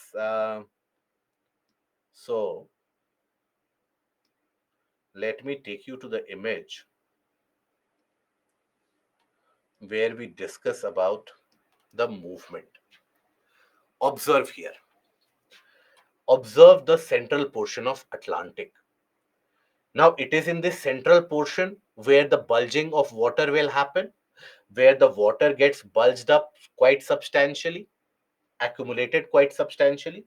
Speaker 1: so let me take you to the image where we discuss about the movement. Observe here. Observe the central portion of Atlantic. Now, it is in this central portion where the bulging of water will happen, where the water gets bulged up quite substantially. accumulated quite substantially.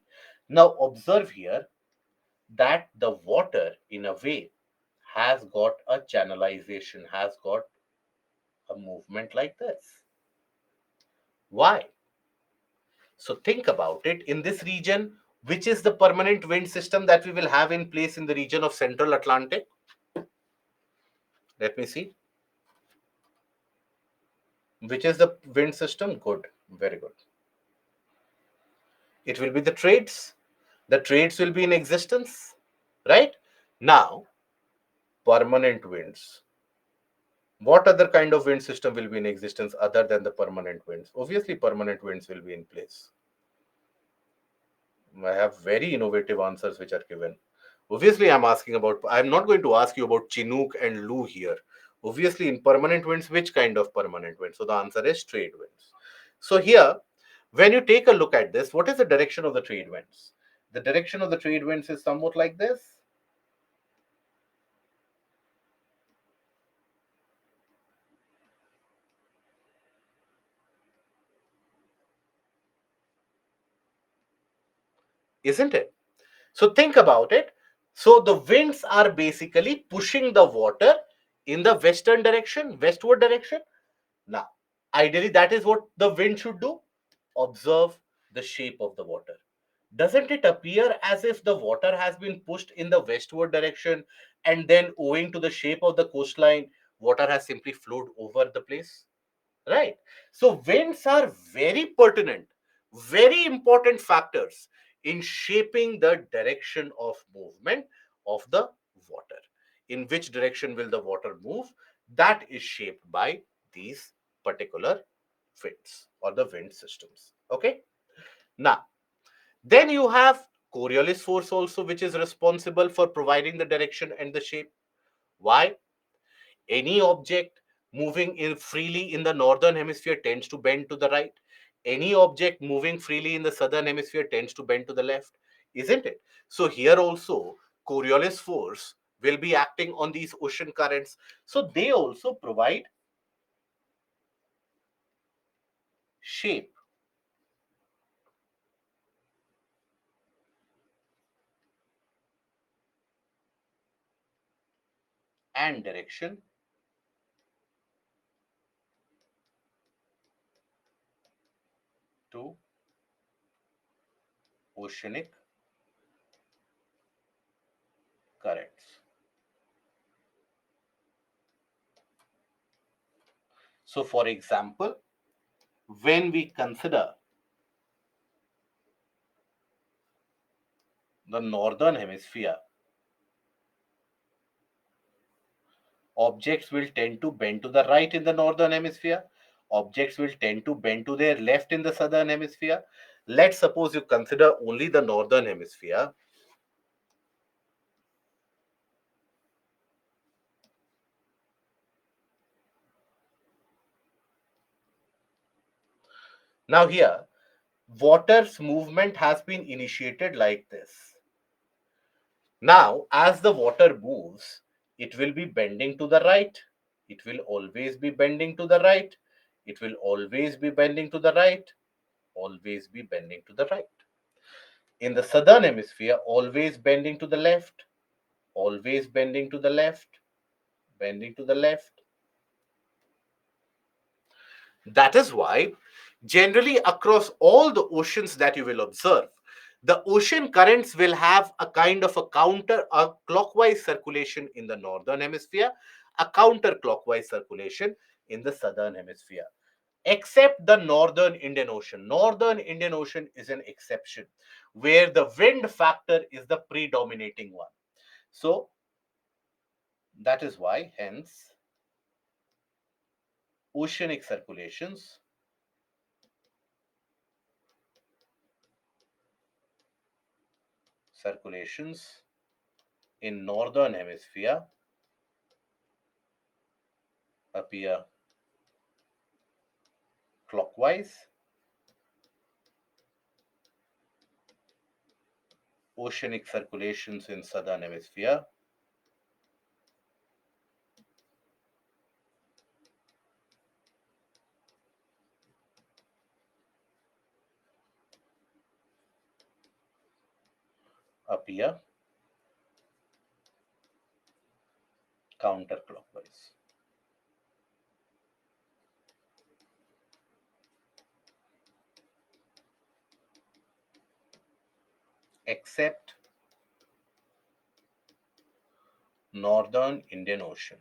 Speaker 1: Now observe here that the water in a way has got a channelization, has got a movement like this. Why? So think about it. In this region, which is the permanent wind system that we will have in place in the region of Central Atlantic? Let me see. Which is the wind system? Good. Very good. It will be the trades. The trades will be in existence, right? Now, permanent winds. What other kind of wind system will be in existence other than the permanent winds? Obviously, permanent winds will be in place. I have very innovative answers which are given. Obviously, I'm not going to ask you about Chinook and Lu here. Obviously, in permanent winds, which kind of permanent wind? So the answer is trade winds. So here, when you take a look at this, what is the direction of the trade winds? The direction of the trade winds is somewhat like this. Isn't it? So think about it. So the winds are basically pushing the water in the western direction, westward direction. Now, ideally, that is what the wind should do. Observe the shape of the water. Doesn't it appear as if the water has been pushed in the westward direction and then, owing to the shape of the coastline, water has simply flowed over the place? Right. So winds are very pertinent, very important factors in shaping the direction of movement of the water. In which direction will the water move? That is shaped by these particular winds or the wind systems. Okay. Now, then you have Coriolis force also, which is responsible for providing the direction and the shape. Why? Any object moving in freely in the northern hemisphere tends to bend to the right. Any object moving freely in the southern hemisphere tends to bend to the left, isn't it? So here also, Coriolis force will be acting on these ocean currents. So they also provide shape and direction to oceanic currents. So, for example, when we consider the northern hemisphere, objects will tend to bend to the right in the northern hemisphere. Objects will tend to bend to their left in the southern hemisphere. Let's suppose you consider only the northern hemisphere. Now, here, water's movement has been initiated like this. Now, as the water moves, it will be bending to the right. It will always be bending to the right. It will always be bending to the right. Always be bending to the right. In the southern hemisphere, always bending to the left, always bending to the left, bending to the left. That is why, generally, across all the oceans that you will observe, the ocean currents will have a kind of a clockwise circulation in the northern hemisphere, a counterclockwise circulation in the southern hemisphere, except the northern Indian Ocean. Northern Indian Ocean is an exception where the wind factor is the predominating one. So that is why, hence, oceanic circulations in northern hemisphere appear clockwise. Oceanic circulations in southern hemisphere appear counterclockwise. Except northern Indian Ocean.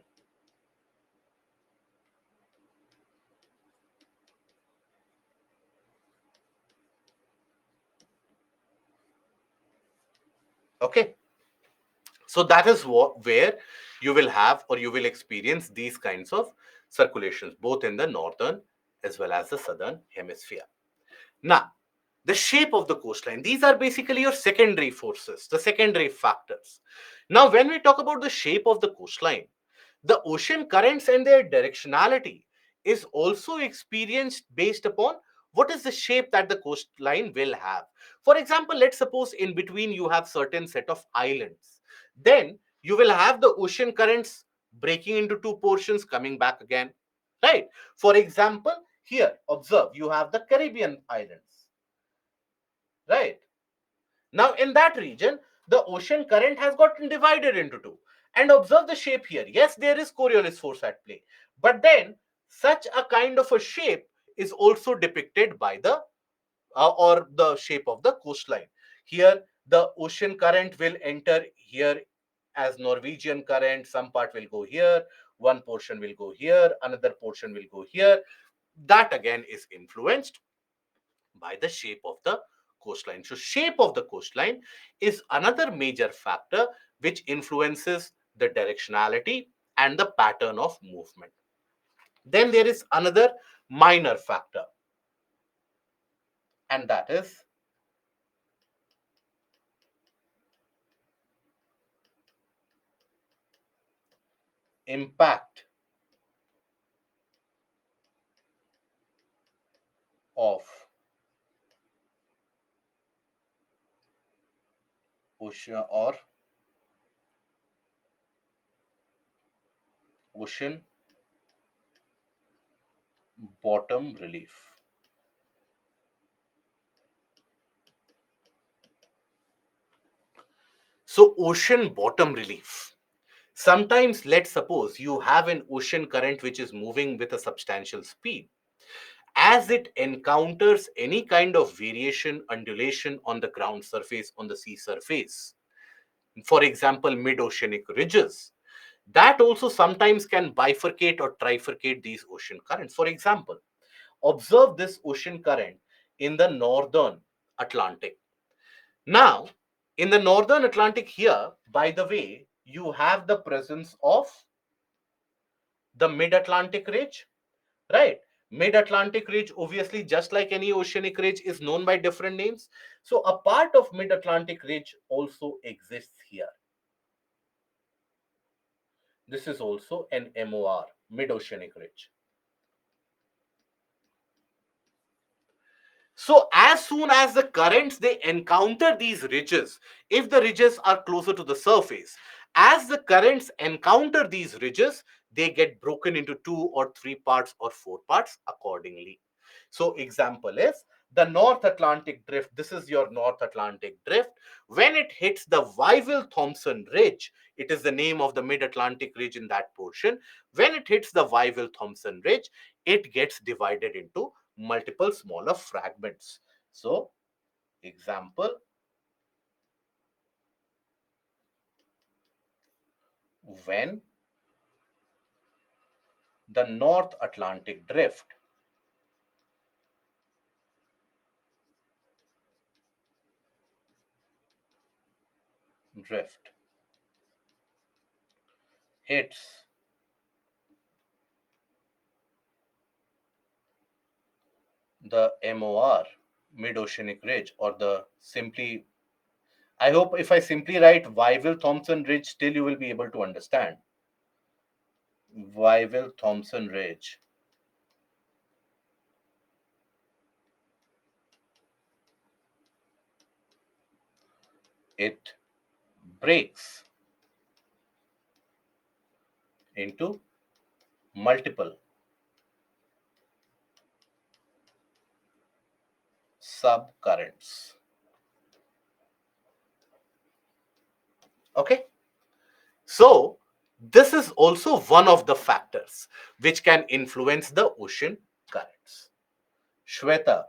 Speaker 1: Okay, so that is where you will have or you will experience these kinds of circulations both in the northern as well as the southern hemisphere. Now, the shape of the coastline, these are basically your secondary forces, the secondary factors. Now, when we talk about the shape of the coastline, the ocean currents and their directionality is also experienced based upon what is the shape that the coastline will have. For example, let's suppose in between you have certain set of islands. Then you will have the ocean currents breaking into two portions, coming back again. Right? For example, here, observe, you have the Caribbean islands. Right? Now, in that region, the ocean current has gotten divided into two. And observe the shape here. Yes, there is Coriolis force at play. But then, such a kind of a shape is also depicted by the or the shape of the coastline. Here, the ocean current will enter here as Norwegian current. Some part will go here, one portion will go here, another portion will go here. That again is influenced by the shape of the coastline. So, shape of the coastline is another major factor which influences the directionality and the pattern of movement. Then there is another minor factor, and that is impact of ocean or ocean bottom relief. So, ocean bottom relief. Sometimes, let's suppose you have an ocean current which is moving with a substantial speed. As it encounters any kind of variation, undulation on the ground surface, on the sea surface, for example, mid oceanic ridges, that also sometimes can bifurcate or trifurcate these ocean currents. For example, observe this ocean current in the northern Atlantic. Now, in the northern Atlantic, here, by the way, you have the presence of the mid Atlantic ridge. Right. Mid-Atlantic ridge, obviously, just like any oceanic ridge, is known by different names. So a part of mid-Atlantic ridge also exists here. This is also an MOR, mid-oceanic ridge. So as soon as the currents they encounter these ridges, if the ridges are closer to the surface, as the currents encounter these ridges, they get broken into two or three parts or four parts accordingly. So example is the North Atlantic drift. This is your North Atlantic drift. When it hits the Wyville-Thomson ridge, it is the name of the mid-Atlantic ridge in that portion. When it hits the Wyville-Thomson ridge, it gets divided into multiple smaller fragments. So, example, when the North Atlantic drift hits the MOR, mid-oceanic ridge, or the simply, I hope if I simply write Wyville-Thomson ridge, still you will be able to understand. Wyville-Thomson ridge. It breaks into multiple subcurrents. Okay. So, this is also one of the factors which can influence the ocean currents. Shweta,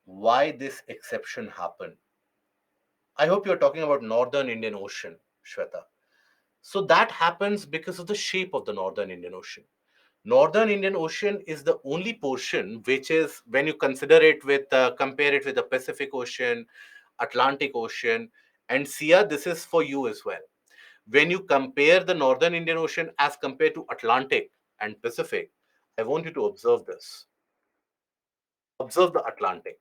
Speaker 1: why this exception happened? I hope you're talking about Northern Indian Ocean, Shweta. So that happens because of the shape of the Northern Indian Ocean. Northern Indian Ocean is the only portion which is, when you consider it with, compare it with the Pacific Ocean, Atlantic Ocean, and Sia, this is for you as well. When you compare the Northern Indian Ocean as compared to Atlantic and Pacific, I want you to observe this. Observe the Atlantic.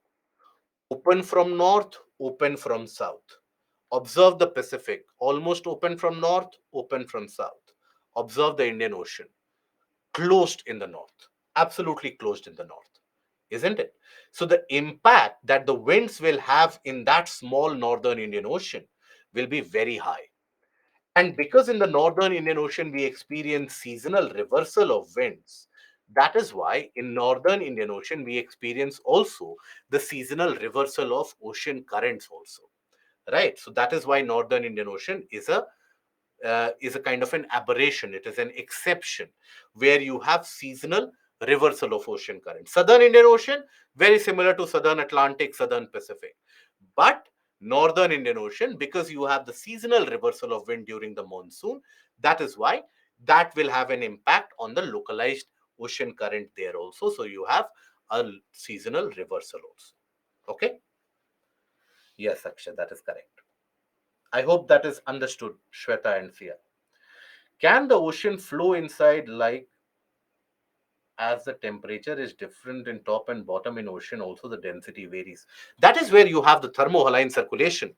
Speaker 1: Open from north, open from south. Observe the Pacific. Almost open from north, open from south. Observe the Indian Ocean. Closed in the north. Absolutely closed in the north. Isn't it? So the impact that the winds will have in that small northern Indian Ocean will be very high. And because in the northern Indian Ocean we experience seasonal reversal of winds, that is why in northern Indian Ocean we experience also the seasonal reversal of ocean currents also. Right? So that is why northern Indian Ocean is a kind of an aberration. It is an exception where you have seasonal reversal of ocean currents. Southern Indian Ocean, very similar to Southern Atlantic, Southern Pacific. But Northern Indian Ocean, because you have the seasonal reversal of wind during the monsoon, that is why that will have an impact on the localized ocean current there also. So you have a seasonal reversal also. Okay? Yes, Akshay, that is correct. I hope that is understood, Shweta and Sia. Can the ocean flow inside like as the temperature is different in top and bottom in ocean, also the density varies? That is where you have the thermohaline circulation,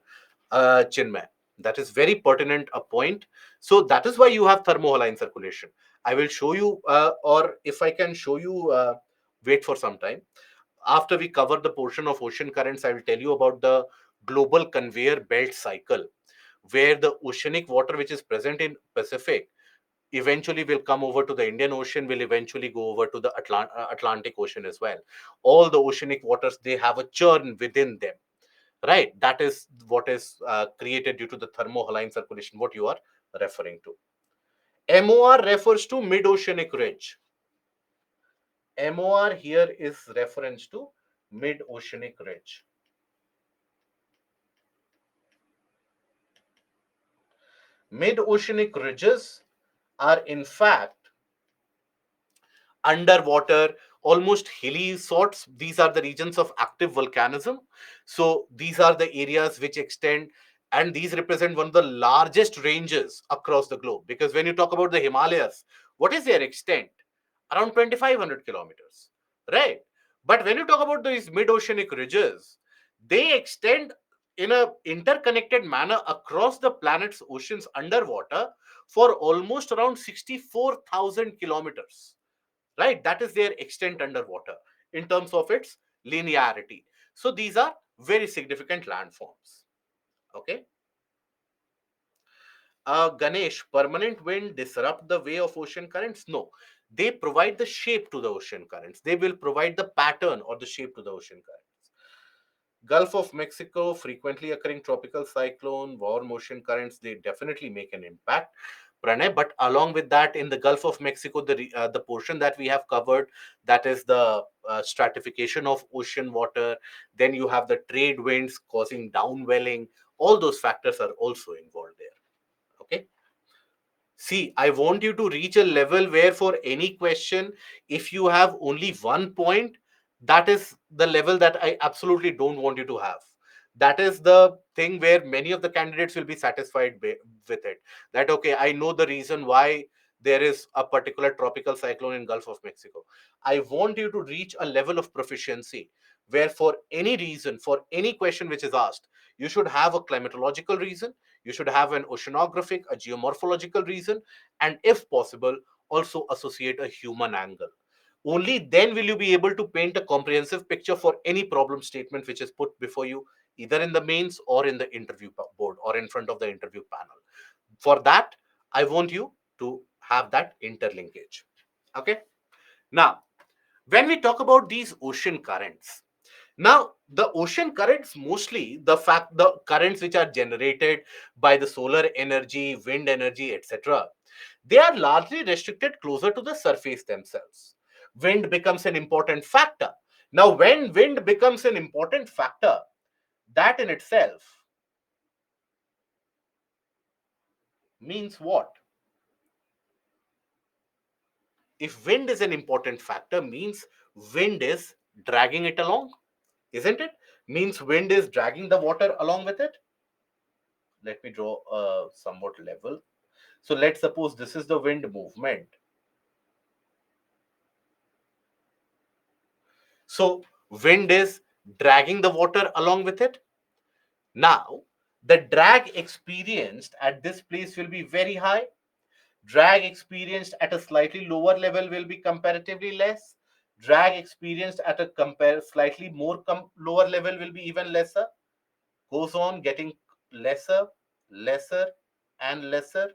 Speaker 1: Chinmay. That is very pertinent a point. So that is why you have thermohaline circulation. I will show you, or if I can show you, wait for some time. After we cover the portion of ocean currents, I will tell you about the global conveyor belt cycle, where the oceanic water which is present in Pacific eventually will come over to the Indian Ocean, will eventually go over to the Atlantic Ocean as well. All the oceanic waters, they have a churn within them, right? That is what is created due to the thermohaline circulation, what you are referring to. MOR refers to mid-oceanic ridge. MOR here is reference to mid-oceanic ridge. Mid-oceanic ridges are in fact underwater, almost hilly sorts. These are the regions of active volcanism. So these are the areas which extend, and these represent one of the largest ranges across the globe. Because when you talk about the Himalayas, what is their extent? Around 2,500 kilometers, right? But when you talk about these mid-oceanic ridges, they extend in a interconnected manner across the planet's oceans underwater for almost around 64,000 kilometers, right? That is their extent underwater in terms of its linearity. So these are very significant landforms. Okay. Ganesh, permanent wind disrupt the way of ocean currents? No, they provide the shape to the ocean currents. They will provide the pattern or the shape to the ocean currents. Gulf of Mexico, frequently occurring tropical cyclone, warm ocean currents, they definitely make an impact, Pranay. But along with that, in the Gulf of Mexico, the portion that we have covered, that is the stratification of ocean water. Then you have the trade winds causing downwelling. All those factors are also involved there. Okay. See, I want you to reach a level where for any question, if you have only one point, that is the level that I absolutely don't want you to have. That is the thing where many of the candidates will be satisfied with it. That, okay, I know the reason why there is a particular tropical cyclone in Gulf of Mexico. I want you to reach a level of proficiency where for any reason, for any question which is asked, you should have a climatological reason, you should have an oceanographic, a geomorphological reason, and if possible, also associate a human angle. Only then will you be able to paint a comprehensive picture for any problem statement which is put before you, either in the mains or in the interview board or in front of the interview panel. For that, I want you to have that interlinkage. Okay. Now, when we talk about these ocean currents, now The ocean currents, mostly the currents which are generated by the solar energy, wind energy, etc., they are largely restricted closer to the surface themselves. Wind becomes an important factor. Now, when wind becomes an important factor, that in itself means what? If wind is an important factor, means wind is dragging it along, isn't it? Means wind is dragging the water along with it. Let me draw a somewhat level. So let's suppose this is the wind movement. So wind is dragging the water along with it. Now, the drag experienced at this place will be very high. Drag experienced at a slightly lower level will be comparatively less. Drag experienced at a slightly more lower level will be even lesser. Goes on getting lesser, lesser, and lesser,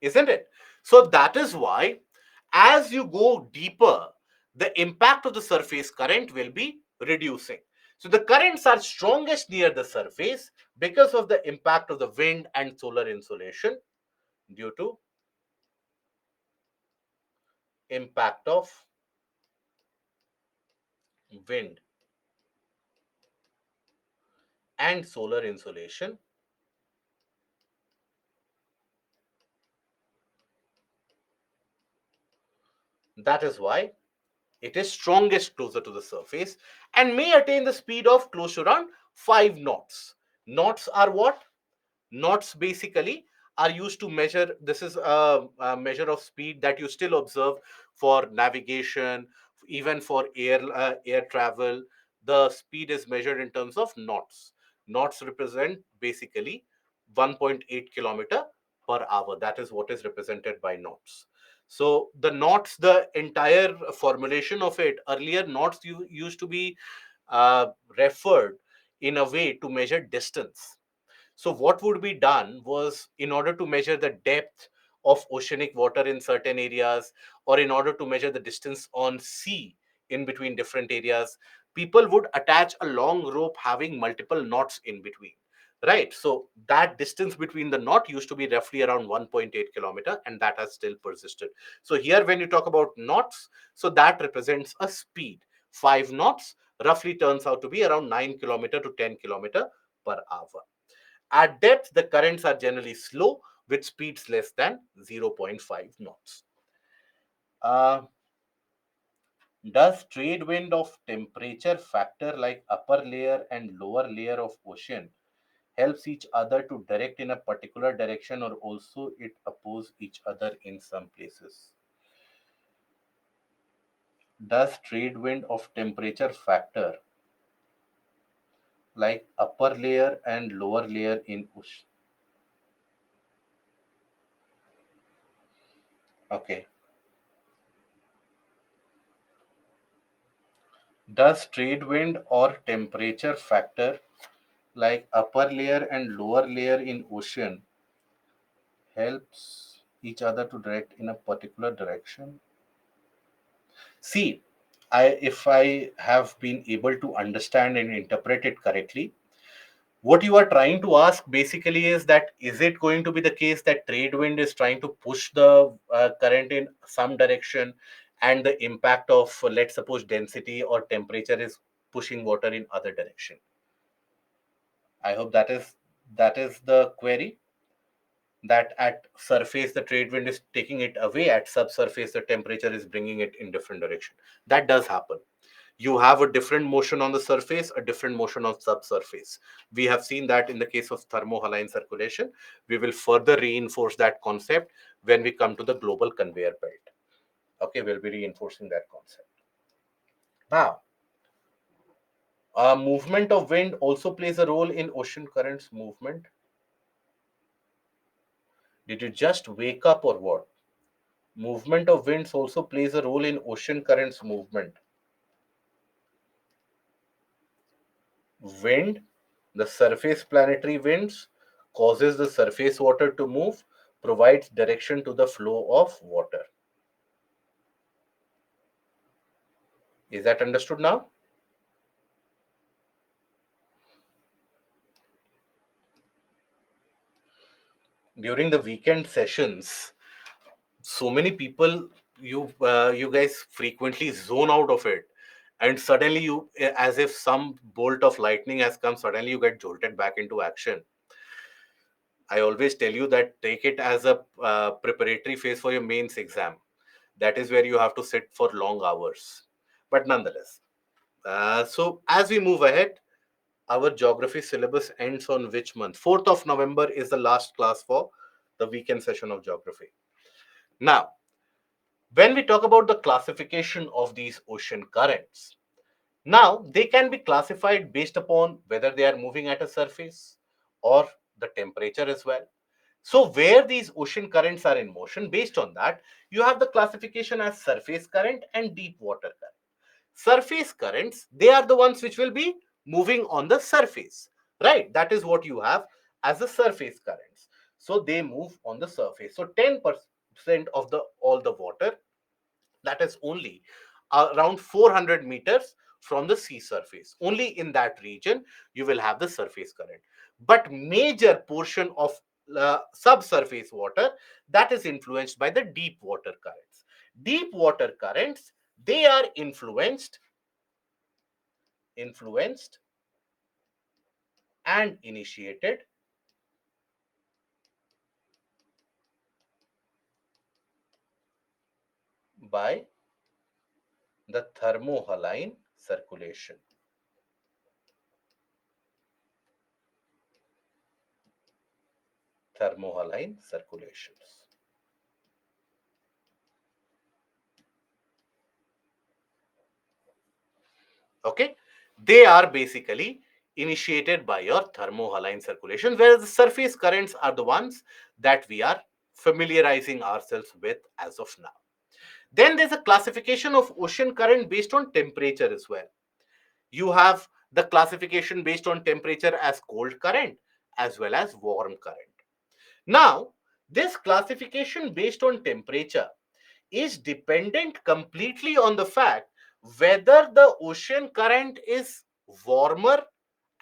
Speaker 1: isn't it? So that is why, as you go deeper, the impact of the surface current will be reducing. So the currents are strongest near the surface because of the impact of the wind and solar insolation due to impact of wind and solar insolation. That is why it is strongest closer to the surface and may attain the speed of close to around 5 knots. Knots are what? Knots basically are used to measure. This is a measure of speed that you still observe for navigation, even for air travel. The speed is measured in terms of knots. Knots represent basically 1.8 kilometer per hour. That is what is represented by knots. So the knots, the entire formulation of it, earlier knots used to be uh, referred in a way to measure distance. So what would be done was, in order to measure the depth of oceanic water in certain areas, or in order to measure the distance on sea in between different areas, people would attach a long rope having multiple knots in between. Right. So that distance between the knot used to be roughly around 1.8 kilometer, and that has still persisted. So here, when you talk about knots, so that represents a speed. 5 knots roughly turns out to be around 9 kilometer to 10 kilometer per hour. At depth, the currents are generally slow with speeds less than zero point 0.5 knots. Uh, does trade wind of temperature factor like upper layer and lower layer of ocean helps each other to direct in a particular direction, or also it oppose each other in some places? Does trade wind of temperature factor like upper layer and lower layer in ocean? Okay. Does trade wind or temperature factor like upper layer and lower layer in ocean helps each other to direct in a particular direction? See, if I have been able to understand and interpret it correctly, what you are trying to ask basically is that, is it going to be the case that trade wind is trying to push the current in some direction, and the impact of, let's suppose, density or temperature is pushing water in other direction? I hope that is the query. That at surface the trade wind is taking it away, at subsurface the temperature is bringing it in different direction. That does happen. You have a different motion on the surface, a different motion on subsurface. We have seen that in the case of thermohaline circulation. We will further reinforce that concept when we come to the global conveyor belt. Okay, we'll be reinforcing that concept. Now, movement of wind also plays a role in ocean currents movement. Did you just wake up or what? Movement of winds also plays a role in ocean currents movement. Wind, the surface planetary winds, causes the surface water to move, provides direction to the flow of water. Is that understood now? During the weekend sessions, so many people, you guys frequently zone out of it, and suddenly you, as if some bolt of lightning has come, suddenly you get jolted back into action. I always tell you that take it as a preparatory phase for your mains exam. That is where you have to sit for long hours. But nonetheless, so as we move ahead, our geography syllabus ends on which month? 4th of November is the last class for the weekend session of geography. Now, when we talk about the classification of these ocean currents, now they can be classified based upon whether they are moving at a surface or the temperature as well. So, where these ocean currents are in motion, based on that, you have the classification as surface current and deep water current. Surface currents, they are the ones which will be moving on the surface, right? That is what you have as the surface currents. So, they move on the surface. So, 10% of the all the water, that is only around 400 meters from the sea surface. Only in that region you will have the surface current. But major portion of subsurface water, that is influenced by the deep water currents. Deep water currents, they are influenced and initiated by the thermohaline circulation. Thermohaline circulations. Okay, they are basically initiated by your thermohaline circulation, whereas the surface currents are the ones that we are familiarizing ourselves with as of now. Then there's a classification of ocean current based on temperature as well. You have the classification based on temperature as cold current as well as warm current. Now, this classification based on temperature is dependent completely on the fact whether the ocean current is warmer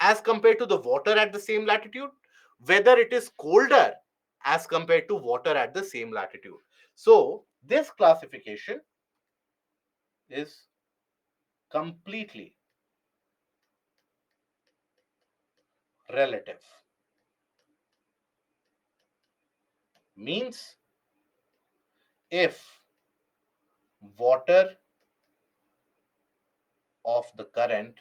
Speaker 1: as compared to the water at the same latitude, whether it is colder as compared to water at the same latitude. So, this classification is completely relative. Means if water of the current,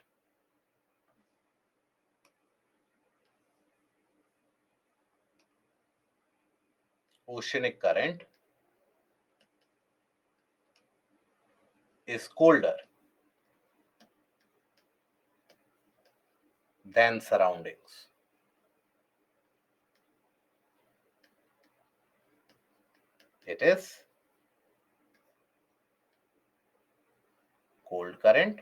Speaker 1: oceanic current, is colder than surroundings, it is cold current.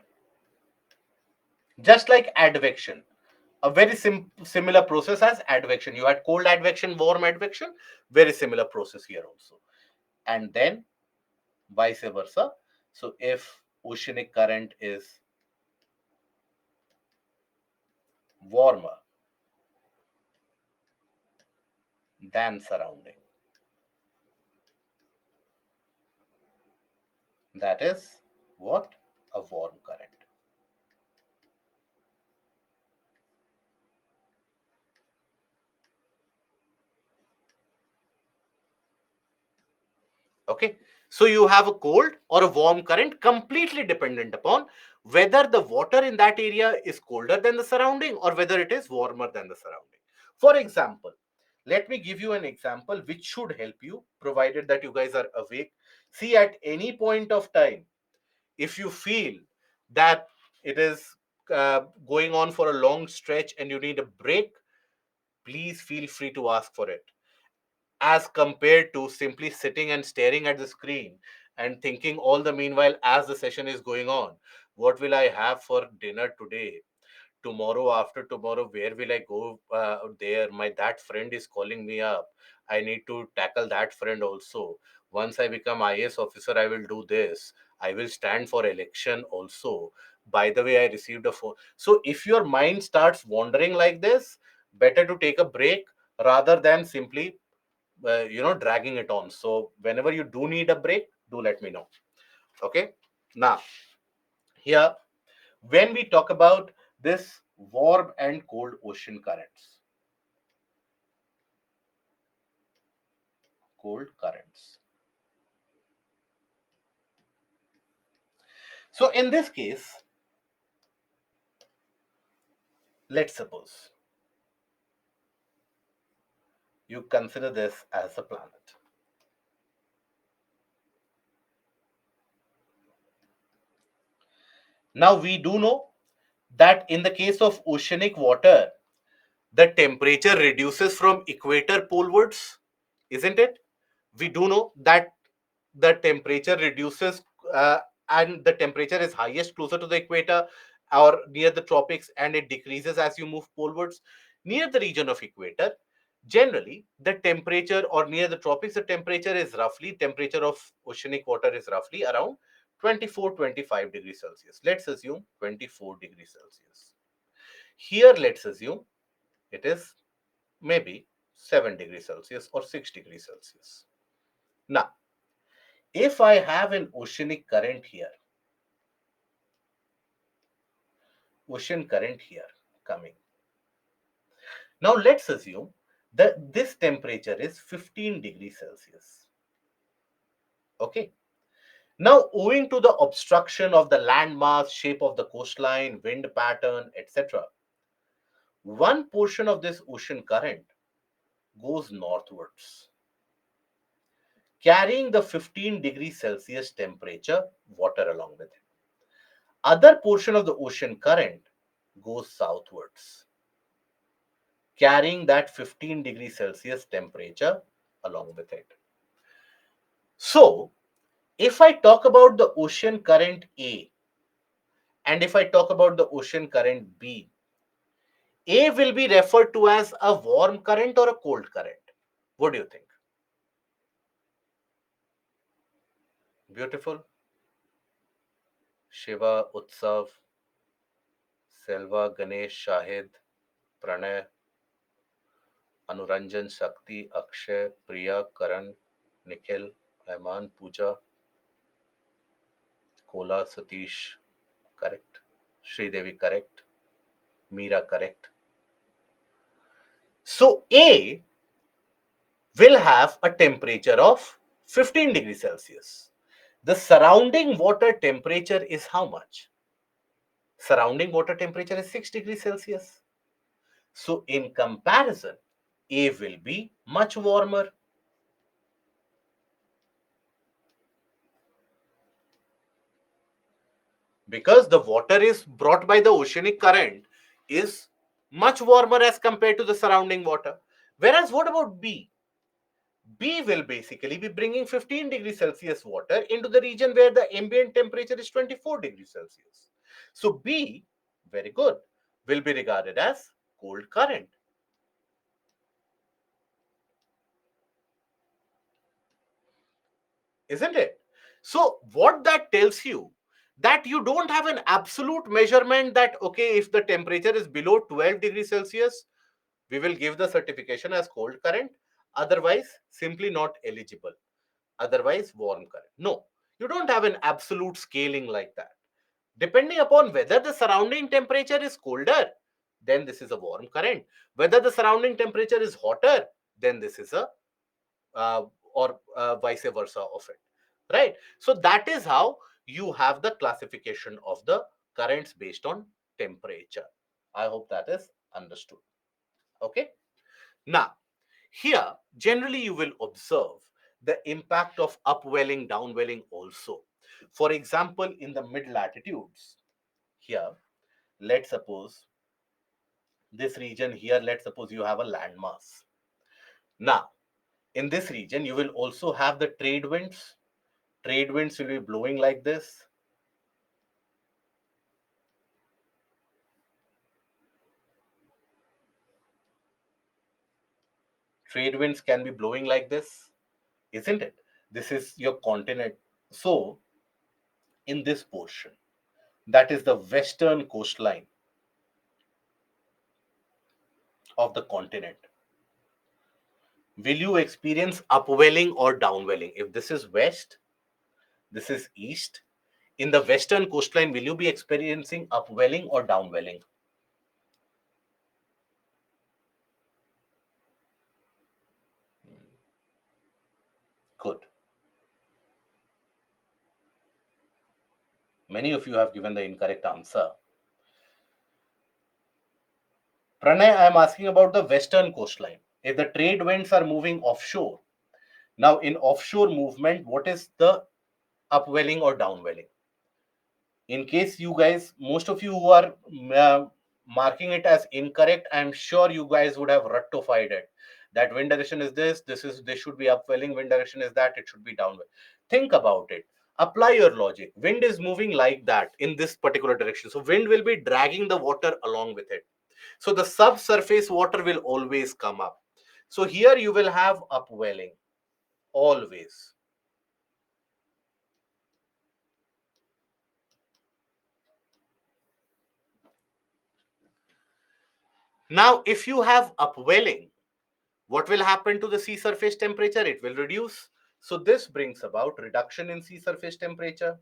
Speaker 1: Just like advection, a very similar process as advection. You had cold advection, warm advection, very similar process here also. And then vice versa. So if oceanic current is warmer than surrounding, that is what? A warm current. Okay, so you have a cold or a warm current completely dependent upon whether the water in that area is colder than the surrounding or whether it is warmer than the surrounding. For example, let me give you an example which should help you, provided that you guys are awake. See, at any point of time, if you feel that it is going on for a long stretch and you need a break, please feel free to ask for it, as compared to simply sitting and staring at the screen and thinking all the meanwhile as the session is going on, what will I have for dinner today, tomorrow, after tomorrow, where will I go there, my that friend is calling me up, I need to tackle that friend also, once I become IAS officer I will do this, I will stand for election also. By the way, I received a phone. So if your mind starts wandering like this, better to take a break rather than simply, dragging it on. So whenever you do need a break, do let me know. Okay. Now, here, when we talk about this warm and cold ocean currents, cold currents. So in this case, let's suppose you consider this as a planet. Now we do know that in the case of oceanic water, the temperature reduces from equator polewards, isn't it? We do know that the temperature reduces, uh, and the temperature is highest closer to the equator or near the tropics, and it decreases as you move polewards. Near the region of equator, generally the temperature, or near the tropics, the temperature of oceanic water is roughly around 24-25 degrees Celsius. Let's assume 24 degrees Celsius. Here, let's assume it is maybe 7 degrees Celsius or 6 degrees Celsius. Now, if I have an ocean current here coming. Now, let's assume that this temperature is 15 degrees Celsius. Okay. Now, owing to the obstruction of the landmass, shape of the coastline, wind pattern, etc., one portion of this ocean current goes northwards, carrying the 15 degrees Celsius temperature water along with it. Other portion of the ocean current goes southwards, carrying that 15 degrees Celsius temperature along with it. So, if I talk about the ocean current A and if I talk about the ocean current B, A will be referred to as a warm current or a cold current. What do you think? Beautiful. Shiva, Utsav, Selva, Ganesh, Shahid, Pranay, Anuranjan, Shakti, Akshay, Priya, Karan, Nikhil, Ayman, Pooja, Kola, Satish, correct. Sridevi, correct. Meera, correct. So A will have a temperature of 15 degrees Celsius. The surrounding water temperature is how much? Surrounding water temperature is 6 degrees Celsius. So in comparison, A will be much warmer, because the water is brought by the oceanic current is much warmer as compared to the surrounding water. Whereas what about B? B will basically be bringing 15 degrees Celsius water into the region where the ambient temperature is 24 degrees Celsius. So B, very good, will be regarded as cold current, isn't it? So what that tells you, that you don't have an absolute measurement that, okay, if the temperature is below 12 degrees Celsius, we will give the certification as cold current. Otherwise, simply not eligible. Otherwise, warm current. No, you don't have an absolute scaling like that. Depending upon whether the surrounding temperature is colder, then this is a warm current. Whether the surrounding temperature is hotter, then this is a uh, or vice versa of it, right? So that is how you have the classification of the currents based on temperature. I hope that is understood. Okay. Now, here, generally, you will observe the impact of upwelling, downwelling also. For example, in the mid latitudes, here, let's suppose this region here, let's suppose you have a landmass. Now, in this region, you will also have the trade winds. Trade winds will be blowing like this. Trade winds can be blowing like this, isn't it? This is your continent. So, in this portion, that is the western coastline of the continent, will you experience upwelling or downwelling? If this is west, this is east. In the western coastline, will you be experiencing upwelling or downwelling? Good. Many of you have given the incorrect answer. Pranay, I am asking about the western coastline. If the trade winds are moving offshore, now in offshore movement, what is the upwelling or downwelling? In case you guys, most of you who are marking it as incorrect, I'm sure you guys would have rectified it. That wind direction is this should be upwelling, wind direction is that, it should be downwelling. Think about it. Apply your logic. Wind is moving like that in this particular direction. So wind will be dragging the water along with it. So the subsurface water will always come up. So here you will have upwelling always. Now, if you have upwelling, what will happen to the sea surface temperature? It will reduce. So this brings about reduction in sea surface temperature.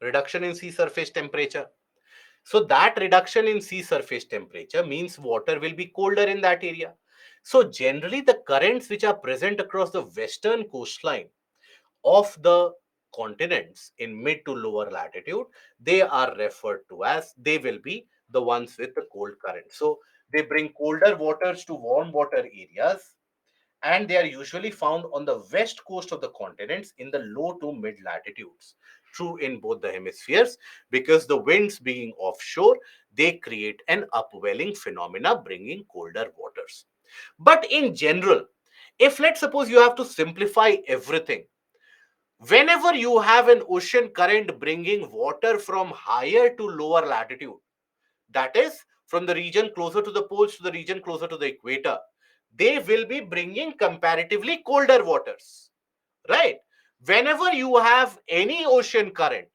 Speaker 1: Reduction in sea surface temperature. So that reduction in sea surface temperature means water will be colder in that area. So generally the currents which are present across the western coastline of the continents in mid to lower latitude, they are referred to as, they will be the ones with the cold current. So they bring colder waters to warm water areas, and they are usually found on the west coast of the continents in the low to mid latitudes. True in both the hemispheres, because the winds being offshore, they create an upwelling phenomena bringing colder waters. But in general, if let's suppose you have to simplify everything, whenever you have an ocean current bringing water from higher to lower latitude, that is from the region closer to the poles to the region closer to the equator, they will be bringing comparatively colder waters, right? Whenever you have any ocean current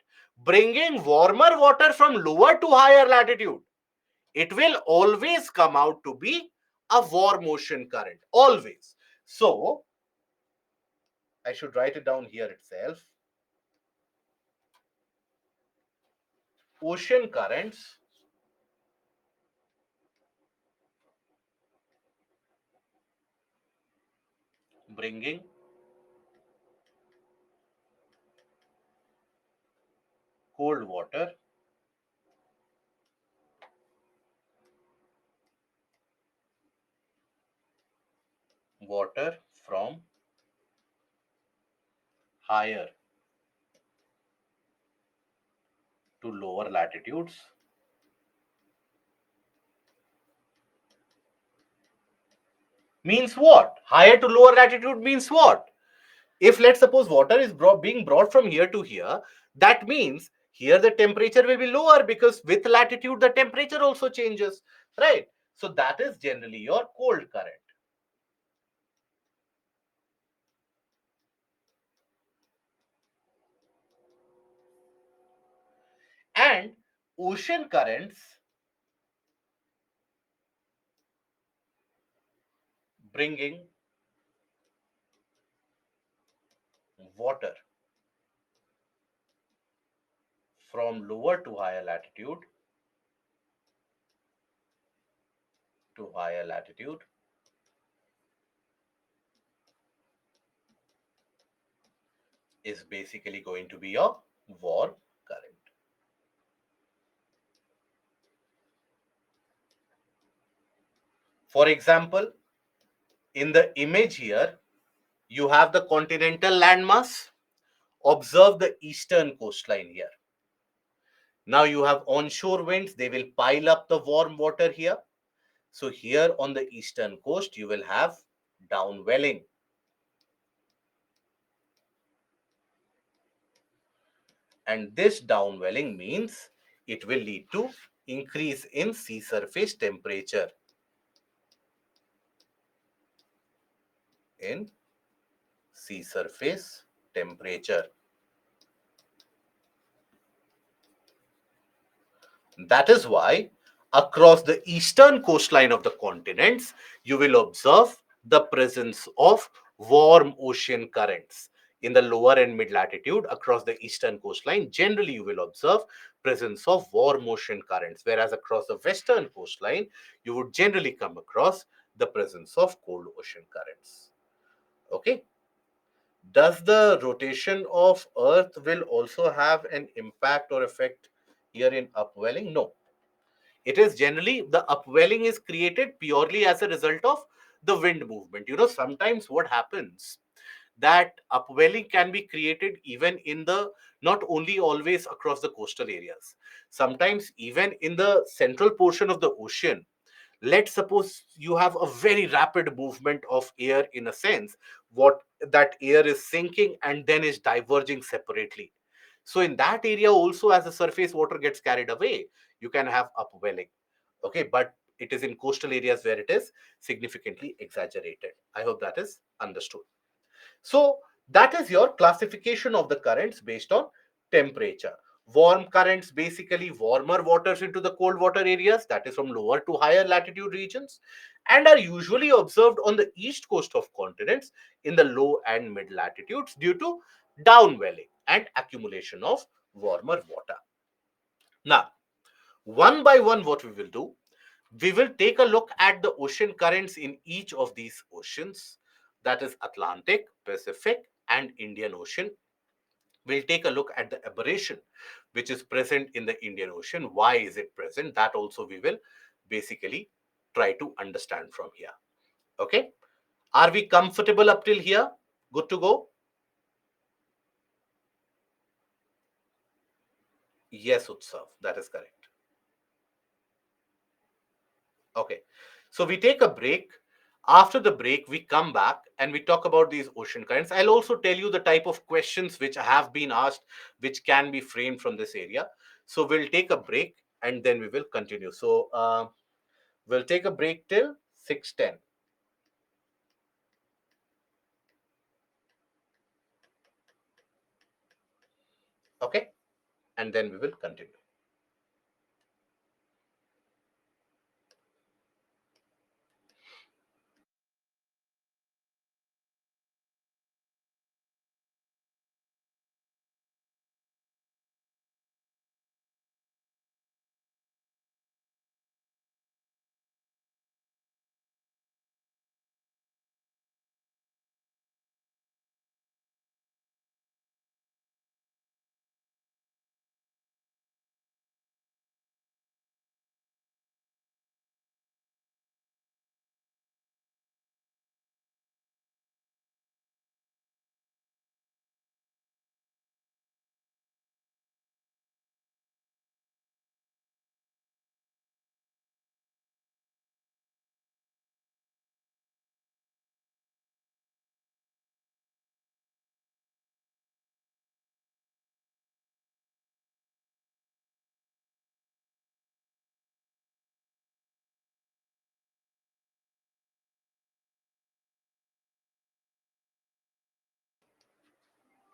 Speaker 1: bringing warmer water from lower to higher latitude, it will always come out to be a warm ocean current, always. So I should write it down here itself. Ocean currents bringing cold water from higher to lower latitudes means what? Higher to lower latitude means what? If let's suppose water is being brought from here to here, that means here the temperature will be lower, because with latitude the temperature also changes, right? So that is generally your cold current. And ocean currents bringing water from lower to higher latitude is basically going to be your warm current. For example, in the image here, you have the continental landmass. Observe the eastern coastline here. Now you have onshore winds, they will pile up the warm water here. So here on the eastern coast, you will have downwelling. And this downwelling means it will lead to increase in sea surface temperature. In sea surface temperature. That is why across the eastern coastline of the continents, you will observe the presence of warm ocean currents. In the lower and mid latitude across the eastern coastline, generally you will observe presence of warm ocean currents, whereas across the western coastline, you would generally come across the presence of cold ocean currents. Okay. Does the rotation of Earth will also have an impact or effect here in upwelling? No. It is generally the upwelling is created purely as a result of the wind movement. Sometimes what happens that upwelling can be created even in the not only always across the coastal areas, sometimes even in the central portion of the ocean. Let's suppose you have a very rapid movement of air, in a sense what that air is sinking and then is diverging separately. So in that area also, as the surface water gets carried away, you can have upwelling. Okay, but it is in coastal areas where it is significantly exaggerated. I hope that is understood. So that is your classification of the currents based on temperature. Warm currents, basically warmer waters into the cold water areas, that is from lower to higher latitude regions, and are usually observed on the east coast of continents in the low and mid latitudes due to downwelling and accumulation of warmer water. Now, one by one, what we will do, we will take a look at the ocean currents in each of these oceans, that is Atlantic, Pacific, and Indian Ocean. We'll take a look at the aberration which is present in the Indian Ocean. Why is it present? That also we will basically try to understand from here. Okay. Are we comfortable up till here? Good to go? Yes, Utsav. That is correct. Okay. So we take a break. After the break, we come back and we talk about these ocean currents. I'll also tell you the type of questions which have been asked, which can be framed from this area. So we'll take a break and then we will continue. So we'll take a break till 6:10. Okay. And then we will continue.